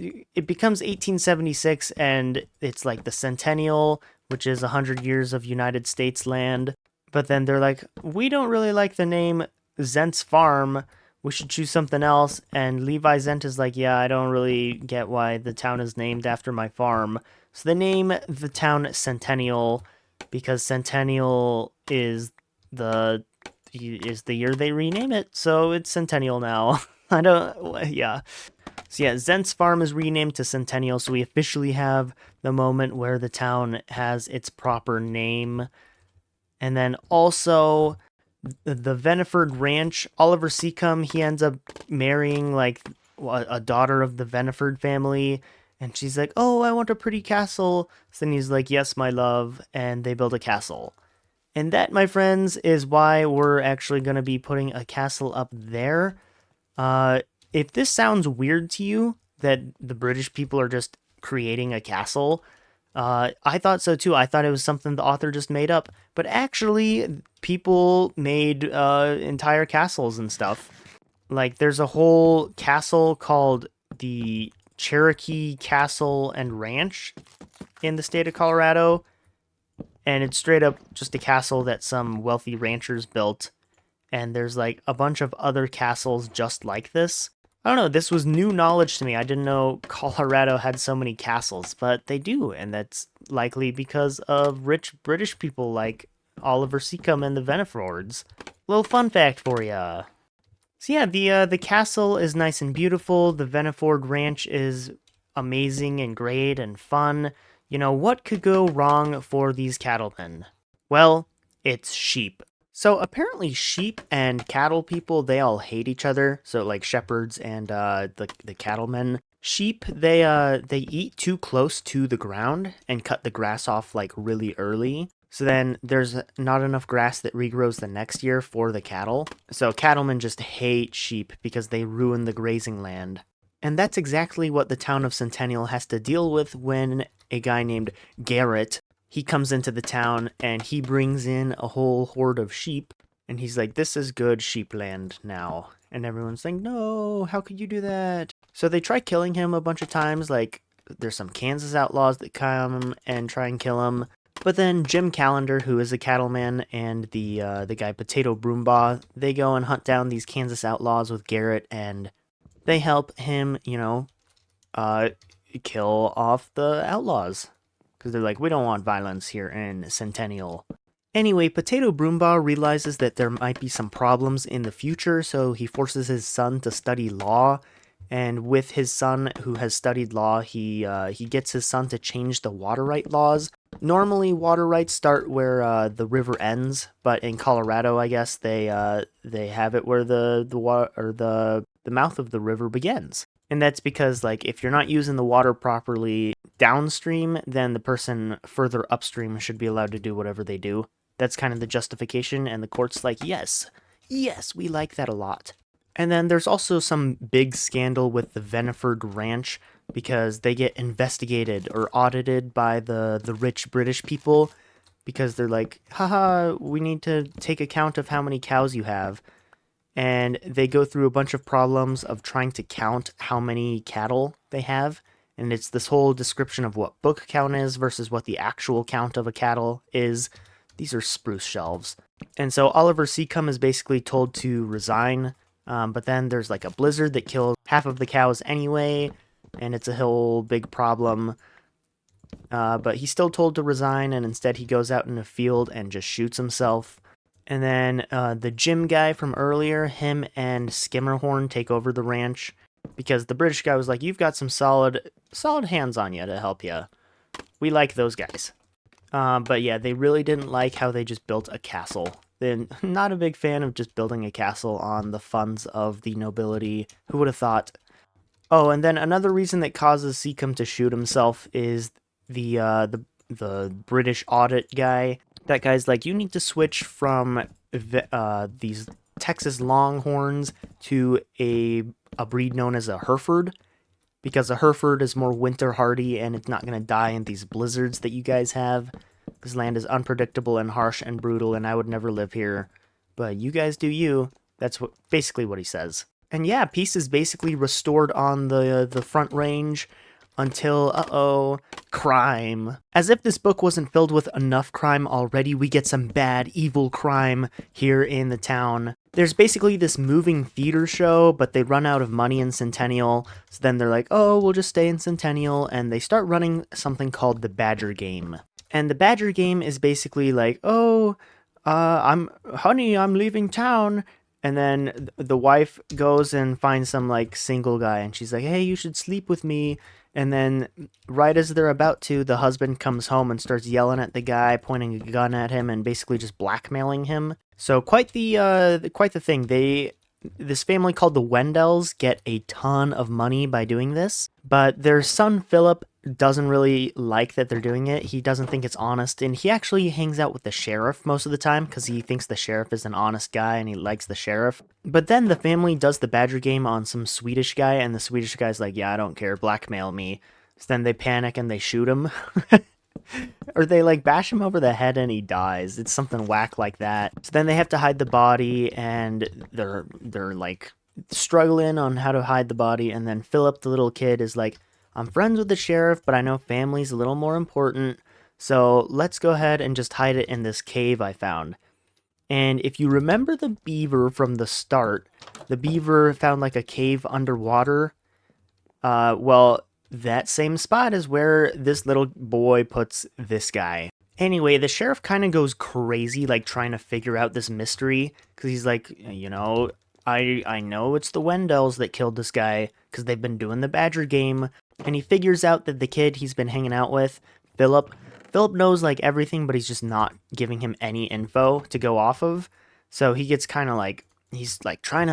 it becomes 1876, and it's like the Centennial, which is 100 years of United States land. But then they're like, we don't really like the name Zent's Farm. We should choose something else. And Levi Zent is like, yeah, I don't really get why the town is named after my farm. So they name the town Centennial because Centennial is the year they rename it. So it's Centennial now. Yeah. So yeah, Zent's Farm is renamed to Centennial, so we officially have the moment where the town has its proper name. And then also, the Veniford Ranch, Oliver Seacombe, he ends up marrying like a daughter of the Veniford family. And she's like, oh, I want a pretty castle. So then he's like, yes, my love. And they build a castle. And that, my friends, is why we're actually going to be putting a castle up there. Uh, if this sounds weird to you, that the British people are just creating a castle, I thought so too. I thought it was something the author just made up. But actually, people made entire castles and stuff. Like, there's a whole castle called the Cherokee Castle and Ranch in the state of Colorado. And it's straight up just a castle that some wealthy ranchers built. And there's like a bunch of other castles just like this. I don't know, this was new knowledge to me. I didn't know Colorado had so many castles, but they do, and that's likely because of rich British people like Oliver Seacombe and the Venefords. Little fun fact for ya. So yeah, the castle is nice and beautiful. The Veniford Ranch is amazing and great and fun. You know, what could go wrong for these cattlemen? Well, it's sheep. So apparently sheep and cattle people, they all hate each other. So like shepherds and the cattlemen. Sheep, they eat too close to the ground and cut the grass off like really early. So then there's not enough grass that regrows the next year for the cattle. So cattlemen just hate sheep because they ruin the grazing land. And that's exactly what the town of Centennial has to deal with when a guy named Garrett, he comes into the town and he brings in a whole horde of sheep. And he's like, this is good sheep land now. And everyone's like, no, how could you do that? So they try killing him a bunch of times. Like, there's some Kansas outlaws that come and try and kill him. But then Jim Callender, who is a cattleman, and the guy Potato Broombaugh, they go and hunt down these Kansas outlaws with Garrett, and they help him, kill off the outlaws. Because they're like, we don't want violence here in Centennial. Anyway, Potato Broombaugh realizes that there might be some problems in the future, so he forces his son to study law. And with his son, who has studied law, he gets his son to change the water right laws. Normally, water rights start where the river ends, but in Colorado, I guess they have it where the mouth of the river begins. And that's because, like, if you're not using the water properly downstream, then the person further upstream should be allowed to do whatever they do. That's kind of the justification, and the court's like, yes, we like that a lot. And then there's also some big scandal with the Veniford Ranch because they get investigated or audited by the rich British people because they're like, haha, we need to take account of how many cows you have. And they go through a bunch of problems of trying to count how many cattle they have. And it's this whole description of what book count is versus what the actual count of a cattle is. These are spruce shelves. And so Oliver Seacombe is basically told to resign. But then there's like a blizzard that kills half of the cows anyway, and it's a whole big problem. But he's still told to resign, and instead he goes out in a field and just shoots himself. And then the Jim guy from earlier, him and Skimmerhorn take over the ranch because the British guy was like, you've got some solid hands on you to help you. We like those guys. But yeah, they really didn't like how they just built a castle. They're not a big fan of just building a castle on the funds of the nobility. Who would have thought? Oh, and then another reason that causes Seacombe to shoot himself is the British audit guy. That guy's like, you need to switch from these Texas Longhorns to a breed known as a Hereford, because a Hereford is more winter hardy and it's not going to die in these blizzards that you guys have. This land is unpredictable and harsh and brutal, and I would never live here. But you guys do you. That's basically what he says. And yeah, peace is basically restored on the Front Range until, crime. As if this book wasn't filled with enough crime already, we get some bad, evil crime here in the town. There's basically this moving theater show, but they run out of money in Centennial, so then they're like, oh, we'll just stay in Centennial, and they start running something called the Badger Game. And the Badger Game is basically like, I'm leaving town. And then the wife goes and finds some like single guy and she's like, hey, you should sleep with me. And then right as they're about to, the husband comes home and starts yelling at the guy, pointing a gun at him, and basically just blackmailing him. So quite the thing. This family called the Wendells get a ton of money by doing this, but their son Philip doesn't really like that they're doing it. He doesn't think it's honest, and he actually hangs out with the sheriff most of the time because he thinks the sheriff is an honest guy and he likes the sheriff. But then the family does the Badger game on some Swedish guy, and the Swedish guy's like, yeah, I don't care, blackmail me. So then they panic and they shoot him. Or they like bash him over the head and he dies. It's something whack like that. So then they have to hide the body, and they're like struggling on how to hide the body. And then Philip, the little kid, is like, I'm friends with the sheriff, but I know family's a little more important. So let's go ahead and just hide it in this cave I found. And if you remember the beaver from the start, the beaver found like a cave underwater. Well, that same spot is where this little boy puts this guy. Anyway, the sheriff kind of goes crazy, like trying to figure out this mystery, because he's like, I know it's the Wendells that killed this guy, because they've been doing the Badger game, and he figures out that the kid he's been hanging out with, Philip knows like everything, but he's just not giving him any info to go off of, so he gets kind of like, he's like trying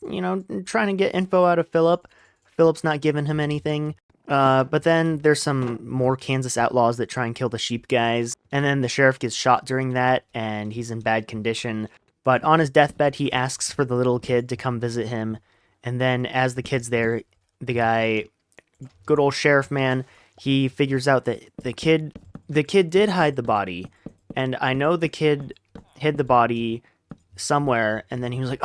to get info out of Philip. Philip's not giving him anything. But then there's some more Kansas outlaws that try and kill the sheep guys, and then the sheriff gets shot during that, and he's in bad condition. But on his deathbed, he asks for the little kid to come visit him, and then as the kid's there, the guy, good old sheriff man, he figures out that the kid did hide the body, and I know the kid hid the body somewhere, and then he was like,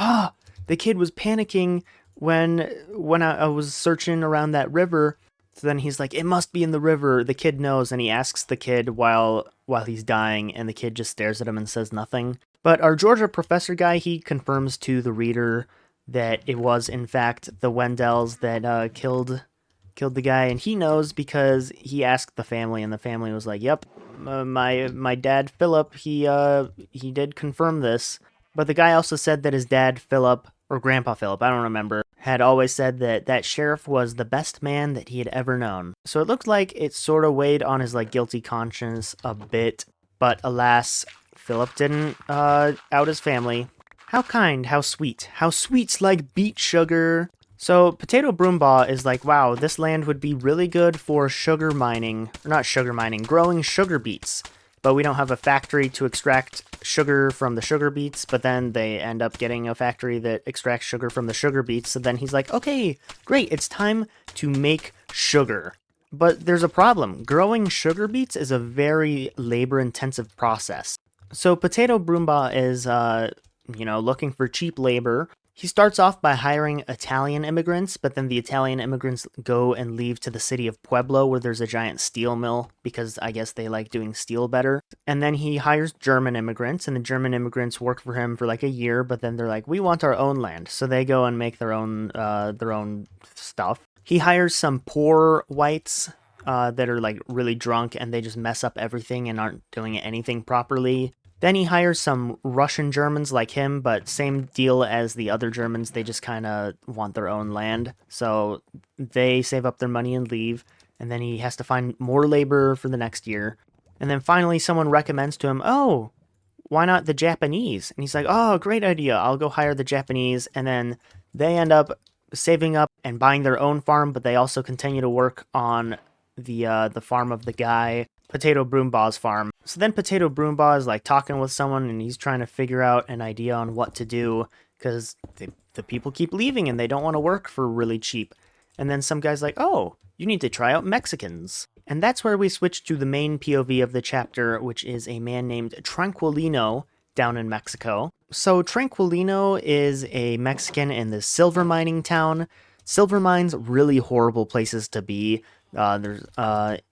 the kid was panicking when I was searching around that river. So then he's like, it must be in the river. The kid knows, and he asks the kid while he's dying, and the kid just stares at him and says nothing. But our Georgia professor guy, he confirms to the reader that it was, in fact, the Wendells that killed the guy, and he knows because he asked the family, and the family was like, yep, my dad, Philip, he did confirm this. But the guy also said that his dad, Philip, or Grandpa Philip, I don't remember, had always said that sheriff was the best man that he had ever known. So it looks like it sort of weighed on his like guilty conscience a bit, but alas, Philip didn't out his family. How kind, how sweet's like beet sugar. So Potato Broombaugh is like, wow, this land would be really good for sugar mining, or not sugar mining, growing sugar beets. But we don't have a factory to extract sugar from the sugar beets, but then they end up getting a factory that extracts sugar from the sugar beets, so then he's like, okay, great, it's time to make sugar. But there's a problem. Growing sugar beets is a very labor-intensive process. So Potato Broombaugh is, looking for cheap labor. He starts off by hiring Italian immigrants, but then the Italian immigrants go and leave to the city of Pueblo, where there's a giant steel mill, because I guess they like doing steel better. And then he hires German immigrants, and the German immigrants work for him for like a year, but then they're like, we want our own land. So they go and make their own stuff. He hires some poor whites that are like really drunk, and they just mess up everything and aren't doing anything properly. Then he hires some Russian Germans like him, but same deal as the other Germans, they just kind of want their own land. So they save up their money and leave, and then he has to find more labor for the next year. And then finally someone recommends to him, oh, why not the Japanese? And he's like, oh, great idea, I'll go hire the Japanese. And then they end up saving up and buying their own farm, but they also continue to work on the farm of the guy, Potato Broombaugh's farm. So then Potato Broombaugh is like talking with someone, and he's trying to figure out an idea on what to do, because the people keep leaving and they don't want to work for really cheap. And then some guy's like, oh, you need to try out Mexicans. And that's where we switch to the main POV of the chapter, which is a man named Tranquilino down in Mexico. So Tranquilino is a Mexican in this silver mining town. Silver mines, really horrible places to be. There's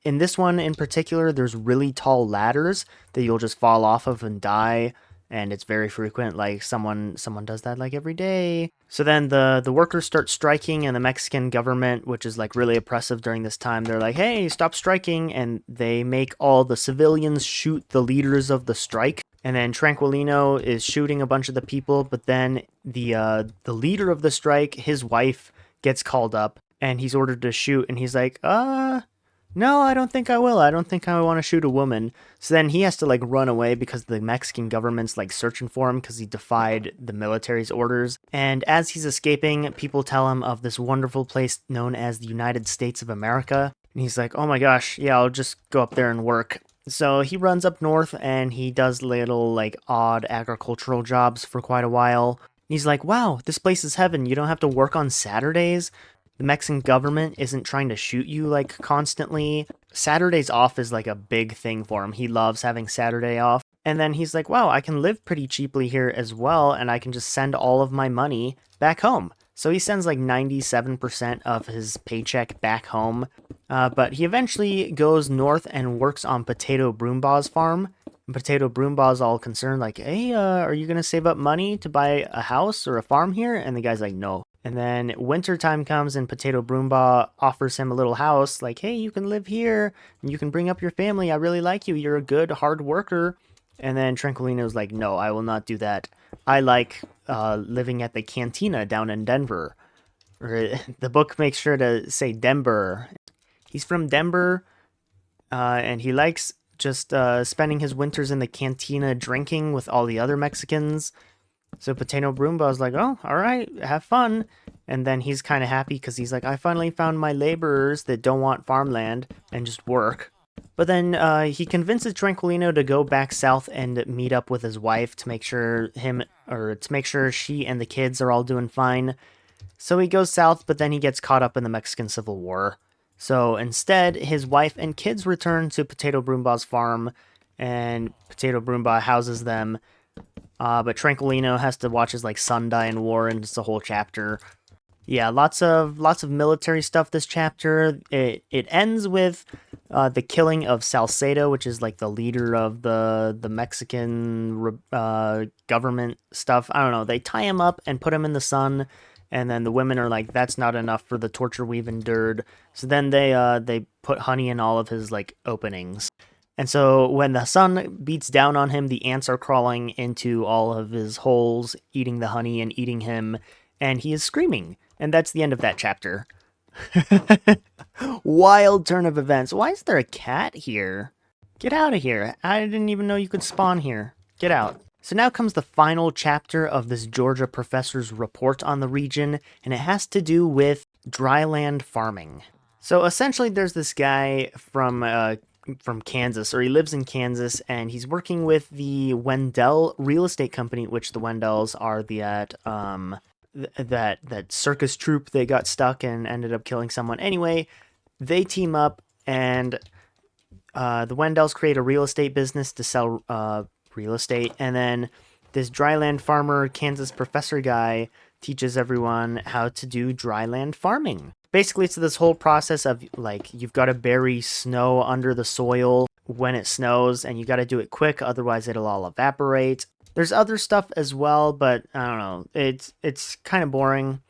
in this one in particular, there's really tall ladders that you'll just fall off of and die, and it's very frequent. Like someone does that like every day. So then the workers start striking, and the Mexican government, which is like really oppressive during this time, they're like, hey, stop striking, and they make all the civilians shoot the leaders of the strike. And then Tranquilino is shooting a bunch of the people, but then the leader of the strike, his wife, gets called up, and he's ordered to shoot, and he's like, no, I don't think I will. I don't think I want to shoot a woman. So then he has to like run away because the Mexican government's like searching for him because he defied the military's orders. And as he's escaping, people tell him of this wonderful place known as the United States of America. And he's like, oh my gosh, yeah, I'll just go up there and work. So he runs up north and he does little like odd agricultural jobs for quite a while. He's like, wow, this place is heaven. You don't have to work on Saturdays. The Mexican government isn't trying to shoot you like constantly. Saturdays off is like a big thing for him. He loves having Saturday off. And then he's like, wow, I can live pretty cheaply here as well, and I can just send all of my money back home. So he sends like 97% of his paycheck back home. But he eventually goes north and works on Potato Broombaw's farm. And Potato Broombaw's all concerned, like, hey, are you going to save up money to buy a house or a farm here? And the guy's like, no. And then wintertime comes and Potato Broombaw offers him a little house, like, hey, you can live here and you can bring up your family. I really like you. You're a good, hard worker. And then Tranquilino's like, no, I will not do that. I like living at the cantina down in Denver. Or, the book makes sure to say Denver. He's from Denver, and he likes just spending his winters in the cantina drinking with all the other Mexicans. So Potato Broombaw's like, oh, all right, have fun. And then he's kind of happy because he's like, I finally found my laborers that don't want farmland and just work. But then he convinces Tranquilino to go back south and meet up with his wife to make sure she and the kids are all doing fine. So he goes south, but then he gets caught up in the Mexican Civil War. So instead, his wife and kids return to Potato Broombaw's farm, and Potato Broombaw houses them. But Tranquilino has to watch his like son die in war, and it's a whole chapter. Yeah, lots of military stuff this chapter. It ends with the killing of Salcedo, which is like the leader of the Mexican government stuff. I don't know. They tie him up and put him in the sun, and then the women are like, "That's not enough for the torture we've endured." So then they put honey in all of his like openings. And so when the sun beats down on him, the ants are crawling into all of his holes, eating the honey and eating him, and he is screaming. And that's the end of that chapter. Wild turn of events. Why is there a cat here? Get out of here. I didn't even know you could spawn here. Get out. So now comes the final chapter of this Georgia professor's report on the region, and it has to do with dryland farming. So essentially there's this guy from Kansas, or he lives in Kansas, and he's working with the Wendell real estate company, which the Wendells are that circus troupe that got stuck and ended up killing someone. Anyway, they team up, and the Wendells create a real estate business to sell real estate, and then this dryland farmer, Kansas professor guy, teaches everyone how to do dryland farming. Basically, it's this whole process of, like, you've got to bury snow under the soil when it snows, and you got to do it quick, otherwise it'll all evaporate. There's other stuff as well, but I don't know. It's kind of boring.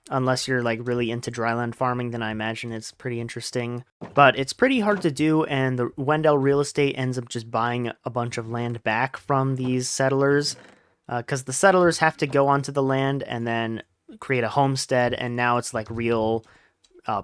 Unless you're, like, really into dryland farming, then I imagine it's pretty interesting. But it's pretty hard to do, and the Wendell Real Estate ends up just buying a bunch of land back from these settlers, because the settlers have to go onto the land and then create a homestead, and now it's, like, real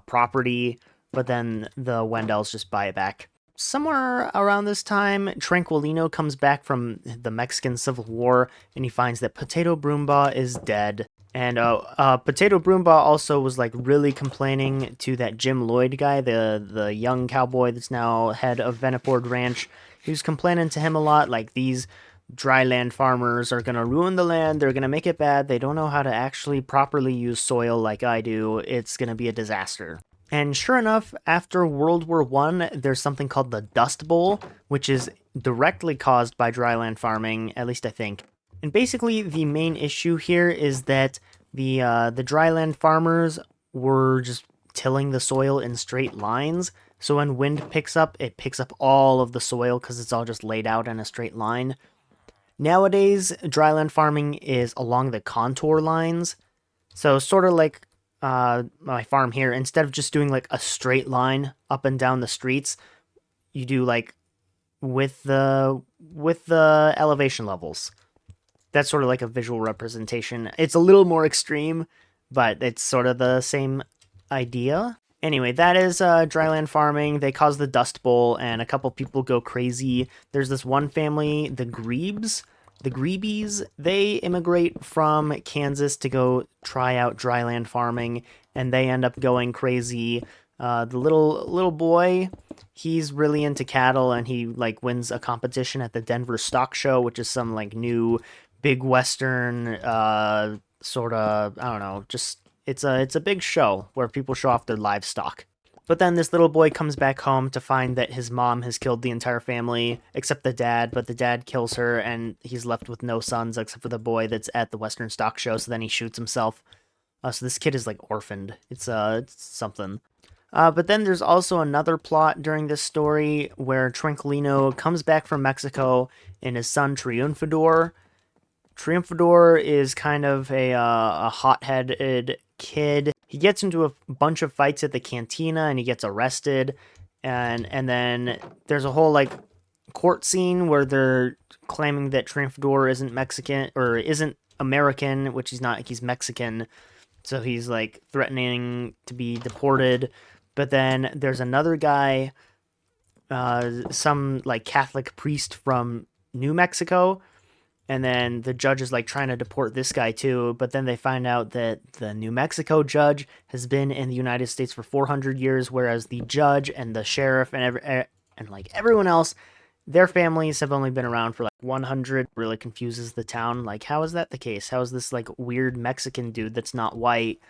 property, but then the Wendells just buy it back. Somewhere around this time, Tranquilino comes back from the Mexican Civil War, and he finds that Potato Broombaw is dead. And Potato Broombaw also was like really complaining to that Jim Lloyd guy, the young cowboy that's now head of Venaford Ranch. He was complaining to him a lot, like, these dryland farmers are going to ruin the land, they're going to make it bad, they don't know how to actually properly use soil like I do, it's going to be a disaster. And sure enough, after World War I, there's something called the Dust Bowl, which is directly caused by dryland farming, at least I think. And basically, the main issue here is that the dryland farmers were just tilling the soil in straight lines. So when wind picks up, it picks up all of the soil because it's all just laid out in a straight line. Nowadays, dryland farming is along the contour lines. So sort of like my farm here, instead of just doing like a straight line up and down the streets, you do like with the elevation levels. That's sort of like a visual representation. It's a little more extreme, but it's sort of the same idea. Anyway, that is Dryland Farming. They cause the Dust Bowl, and a couple people go crazy. There's this one family, the Grebes. The Greebies, they immigrate from Kansas to go try out dryland farming, and they end up going crazy. The little boy, he's really into cattle, and he like wins a competition at the Denver Stock Show, which is some like new big Western sort of, I don't know, just it's a big show where people show off their livestock. But then this little boy comes back home to find that his mom has killed the entire family, except the dad, but the dad kills her, and he's left with no sons except for the boy that's at the Western Stock Show, so then he shoots himself. So this kid is, like, orphaned. It's something. But then there's also another plot during this story where Tranquilino comes back from Mexico and his son Triunfador. Triunfador is kind of a hot-headed kid. He gets into a bunch of fights at the cantina and he gets arrested. And then there's a whole like court scene where they're claiming that Triunfador isn't Mexican or isn't American, which he's not, he's Mexican. So he's like threatening to be deported. But then there's another guy, some like Catholic priest from New Mexico. And then the judge is like trying to deport this guy too, but then they find out that the New Mexico judge has been in the United States for 400 years, whereas the judge and the sheriff and like everyone else, their families have only been around for like 100. Really confuses the town. Like, how is that the case? How is this like weird Mexican dude that's not white?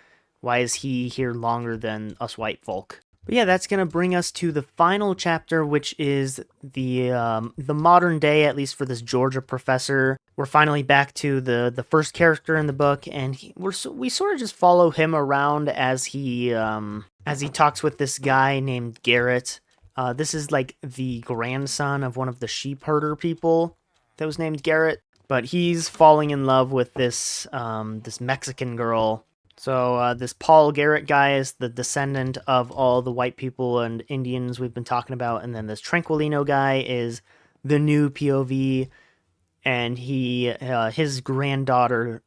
Why is he here longer than us white folk? But yeah, that's gonna bring us to the final chapter, which is the modern day, at least for this Georgia professor. We're finally back to the first character in the book, and we sort of just follow him around as he talks with this guy named Garrett. This is like the grandson of one of the sheep herder people that was named Garrett, but he's falling in love with this this Mexican girl. So this Paul Garrett guy is the descendant of all the white people and Indians we've been talking about, and then this Tranquilino guy is the new POV, and his granddaughter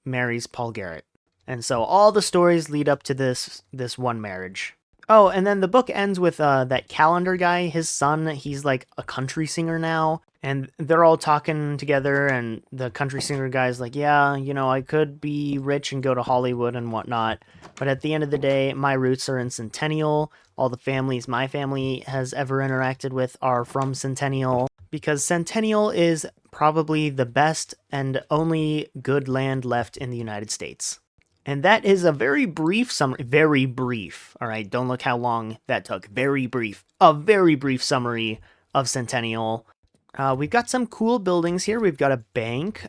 marries Paul Garrett. And so all the stories lead up to this one marriage. Oh, and then the book ends with that calendar guy, his son, he's like a country singer now. And they're all talking together, and the country singer guy's like, yeah, you know, I could be rich and go to Hollywood and whatnot, but at the end of the day, my roots are in Centennial. All the families my family has ever interacted with are from Centennial, because Centennial is probably the best and only good land left in the United States. And that is a very brief summary. Very brief. All right, don't look how long that took. Very brief. A very brief summary of Centennial. We've got some cool buildings here. We've got a bank.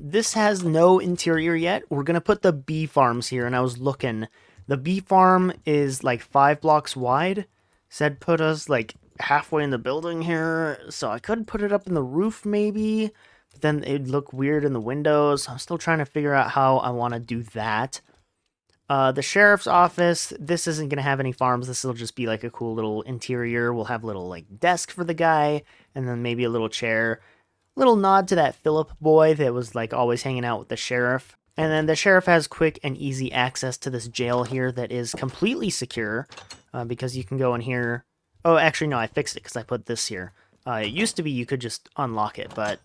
This has no interior yet. We're going to put the bee farms here, and I was looking. The bee farm is like 5 blocks wide. Said put us like halfway in the building here, so I could put it up in the roof maybe, but then it'd look weird in the windows. I'm still trying to figure out how I want to do that. The sheriff's office, this isn't going to have any farms. This will just be like a cool little interior. We'll have a little like desk for the guy, and then maybe a little chair. Little nod to that Philip boy that was like always hanging out with the sheriff. And then the sheriff has quick and easy access to this jail here that is completely secure, because you can go in here. Oh, actually, no, I fixed it because I put this here. It used to be you could just unlock it, but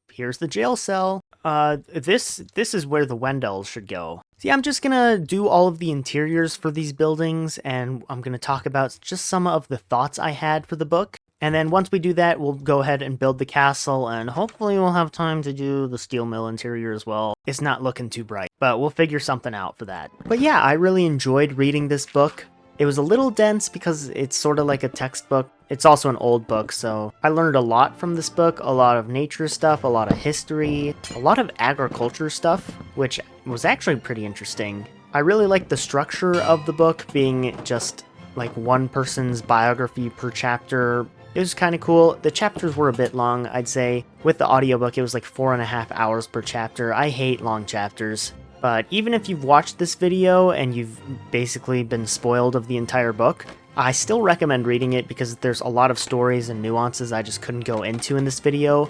here's the jail cell. This is where the Wendells should go. See, I'm just gonna do all of the interiors for these buildings, and I'm gonna talk about just some of the thoughts I had for the book. And then once we do that, we'll go ahead and build the castle, and hopefully we'll have time to do the steel mill interior as well. It's not looking too bright, but we'll figure something out for that. But yeah, I really enjoyed reading this book. It was a little dense because it's sort of like a textbook. It's also an old book, so I learned a lot from this book. A lot of nature stuff, a lot of history, a lot of agriculture stuff, which was actually pretty interesting. I really liked the structure of the book being just like one person's biography per chapter. It was kind of cool. The chapters were a bit long, I'd say. With the audiobook, it was like 4.5 hours per chapter. I hate long chapters. But even if you've watched this video and you've basically been spoiled of the entire book, I still recommend reading it because there's a lot of stories and nuances I just couldn't go into in this video.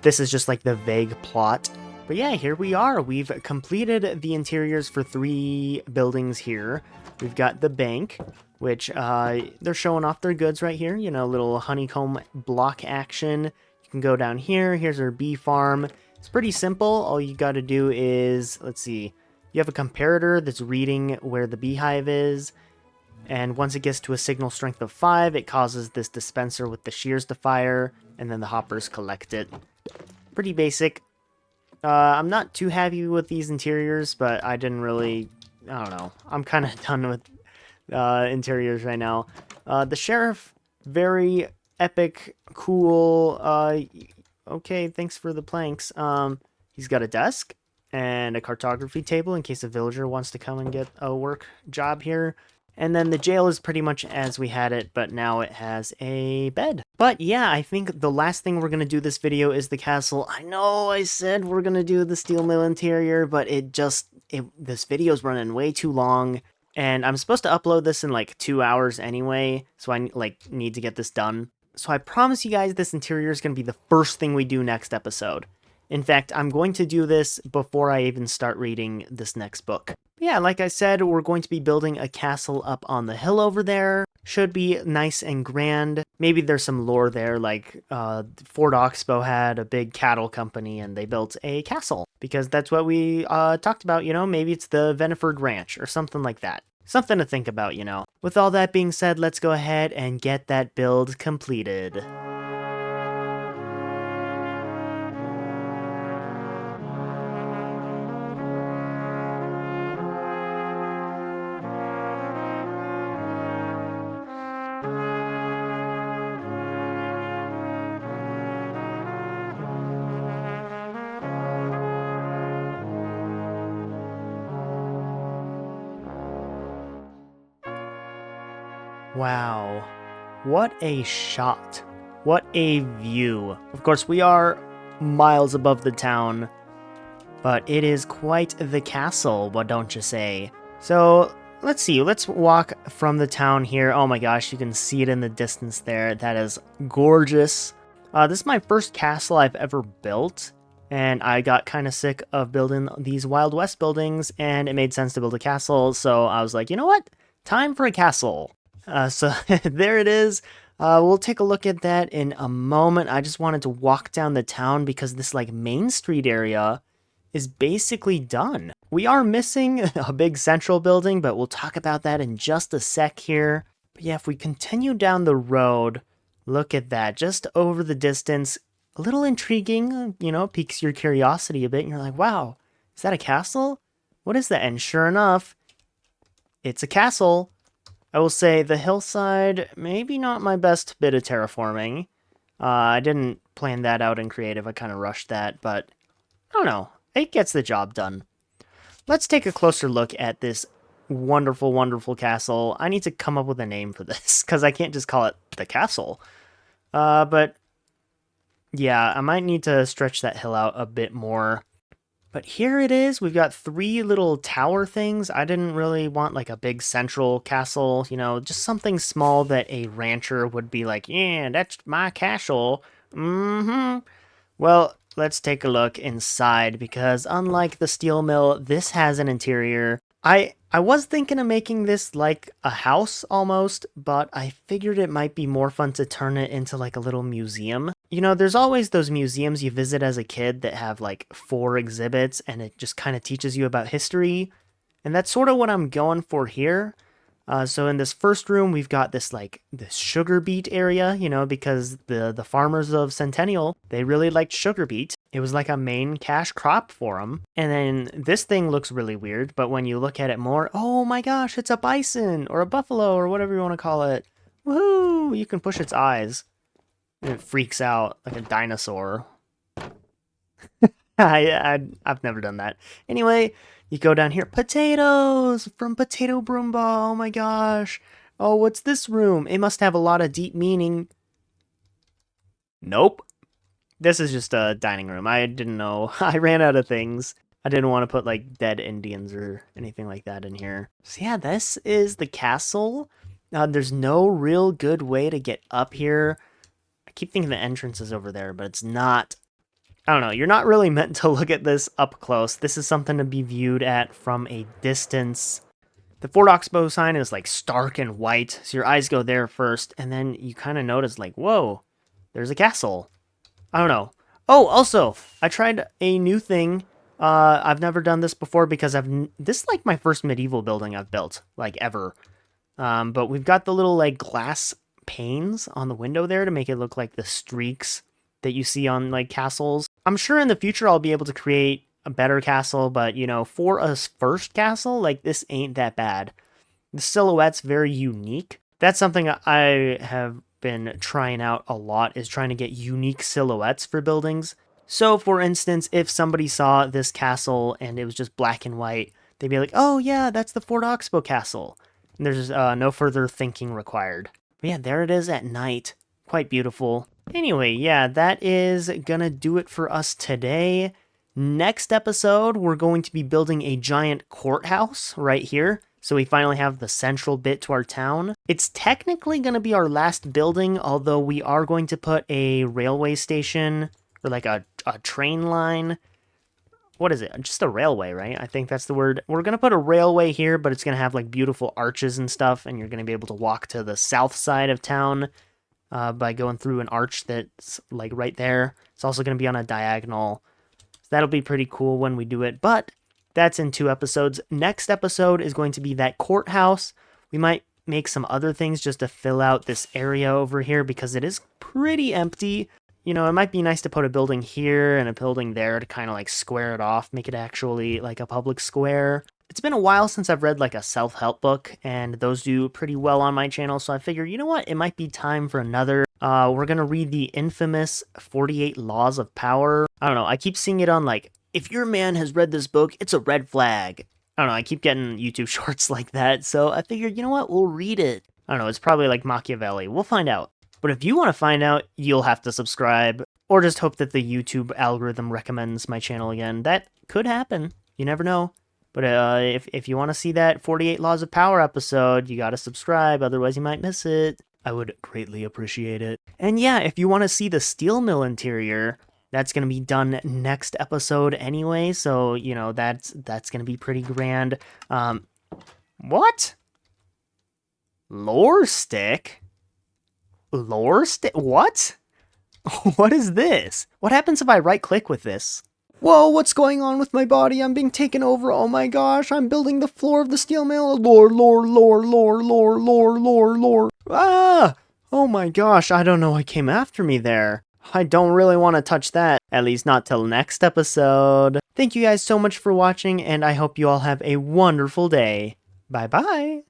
This is just like the vague plot. But yeah, here we are. We've completed the interiors for 3 buildings here. We've got the bank, which they're showing off their goods right here. You know, little honeycomb block action. You can go down here. Here's our bee farm. It's pretty simple. All you got to do is, let's see, you have a comparator that's reading where the beehive is. And once it gets to a signal strength of 5, it causes this dispenser with the shears to fire, and then the hoppers collect it. Pretty basic. I'm not too happy with these interiors, but I don't know. I'm kind of done with interiors right now. The sheriff, very epic, cool. Okay, thanks for the planks. He's got a desk and a cartography table in case a villager wants to come and get a work job here. And then the jail is pretty much as we had it, but now it has a bed. But yeah, I think the last thing we're going to do this video is the castle. I know I said we're going to do the steel mill interior, but this video's running way too long. And I'm supposed to upload this in like 2 hours anyway, so I need to get this done. So I promise you guys this interior is going to be the first thing we do next episode. In fact, I'm going to do this before I even start reading this next book. Yeah, like I said, we're going to be building a castle up on the hill over there. Should be nice and grand. Maybe there's some lore there, like Fort Oxbow had a big cattle company and they built a castle. Because that's what we talked about, you know, maybe it's the Veniford Ranch or something like that. Something to think about, you know. With all that being said, let's go ahead and get that build completed. Wow, what a shot. What a view. Of course, we are miles above the town, but it is quite the castle, what don't you say? So, let's see, let's walk from the town here. Oh my gosh, you can see it in the distance there. That is gorgeous. This is my first castle I've ever built, and I got kind of sick of building these Wild West buildings, and it made sense to build a castle, so I was like, you know what? Time for a castle. So there it is. We'll take a look at that in a moment. I just wanted to walk down the town because this like Main Street area is basically done. We are missing a big central building, but we'll talk about that in just a sec here. But yeah, if we continue down the road, look at that, just over the distance, a little intriguing, you know, piques your curiosity a bit. And you're like, wow, is that a castle? What is that? And sure enough, it's a castle. I will say the hillside, maybe not my best bit of terraforming. I didn't plan that out in creative. I kind of rushed that, but I don't know. It gets the job done. Let's take a closer look at this wonderful, wonderful castle. I need to come up with a name for this because I can't just call it the castle. But yeah, I might need to stretch that hill out a bit more. But here it is. We've got 3 little tower things. I didn't really want like a big central castle, you know, just something small that a rancher would be like, yeah, that's my castle. Well, let's take a look inside because unlike the steel mill, this has an interior. I was thinking of making this like a house almost, but I figured it might be more fun to turn it into like a little museum. You know, there's always those museums you visit as a kid that have like 4 exhibits and it just kind of teaches you about history. And that's sort of what I'm going for here. So in this first room, we've got this sugar beet area, you know, because the farmers of Centennial, they really liked sugar beet. It was like a main cash crop for them. And then this thing looks really weird, but when you look at it more, oh my gosh, it's a bison or a buffalo or whatever you want to call it. Woohoo! You can push its eyes. And it freaks out like a dinosaur. I've never done that. Anyway, you go down here. Potatoes from Potato Broomba. Oh my gosh. Oh, what's this room? It must have a lot of deep meaning. Nope. This is just a dining room. I didn't know. I ran out of things. I didn't want to put like dead Indians or anything like that in here. So yeah, this is the castle. There's no real good way to get up here. I keep thinking the entrance is over there, but it's not. I don't know, you're not really meant to look at this up close. This is something to be viewed at from a distance. The Fort Oxbow sign is like stark and white, so your eyes go there first, and then you kind of notice like, whoa, there's a castle. I don't know. Oh, also, I tried a new thing. I've never done this before because this is like my first medieval building I've built, like ever. But we've got the little like glass panes on the window there to make it look like the streaks that you see on like castles. I'm sure in the future I'll be able to create a better castle, but you know, for a first castle, like this ain't that bad. The silhouette's very unique. That's something I have been trying out a lot, is trying to get unique silhouettes for buildings. So for instance, if somebody saw this castle and it was just black and white, they'd be like, oh yeah, that's the Fort Oxbow castle. And there's no further thinking required. But yeah, there it is at night. Quite beautiful. Anyway, yeah, that is gonna do it for us today. Next episode, we're going to be building a giant courthouse right here. So we finally have the central bit to our town. It's technically going to be our last building, although we are going to put a railway station, or like a train line. What is it? Just a railway, right? I think that's the word. We're going to put a railway here, but it's going to have like beautiful arches and stuff, and you're going to be able to walk to the south side of town by going through an arch that's like right there. It's also going to be on a diagonal. So that'll be pretty cool when we do it, but that's in 2 episodes. Next episode is going to be that courthouse. We might make some other things just to fill out this area over here because it is pretty empty. You know, it might be nice to put a building here and a building there to kind of like square it off, make it actually like a public square. It's been a while since I've read like a self-help book, and those do pretty well on my channel, so I figured, you know what, it might be time for another. We're going to read the infamous 48 Laws of Power. I don't know, I keep seeing it on like, if your man has read this book, it's a red flag. I don't know, I keep getting YouTube shorts like that, so I figured, you know what, we'll read it. I don't know, it's probably like Machiavelli. We'll find out. But if you want to find out, you'll have to subscribe, or just hope that the YouTube algorithm recommends my channel again. That could happen. You never know. But if you want to see that 48 Laws of Power episode, you gotta subscribe, otherwise you might miss it. I would greatly appreciate it. And yeah, if you want to see the steel mill interior, that's going to be done next episode anyway, so, you know, that's going to be pretty grand. What? Lore stick? Lore stick? What? What is this? What happens if I right-click with this? Whoa, what's going on with my body? I'm being taken over. Oh my gosh, I'm building the floor of the steel mill. Lore, lore, lore, lore, lore, lore, lore, lore. Ah! Oh my gosh, I don't know what came after me there. I don't really want to touch that, at least not till next episode. Thank you guys so much for watching, and I hope you all have a wonderful day. Bye-bye.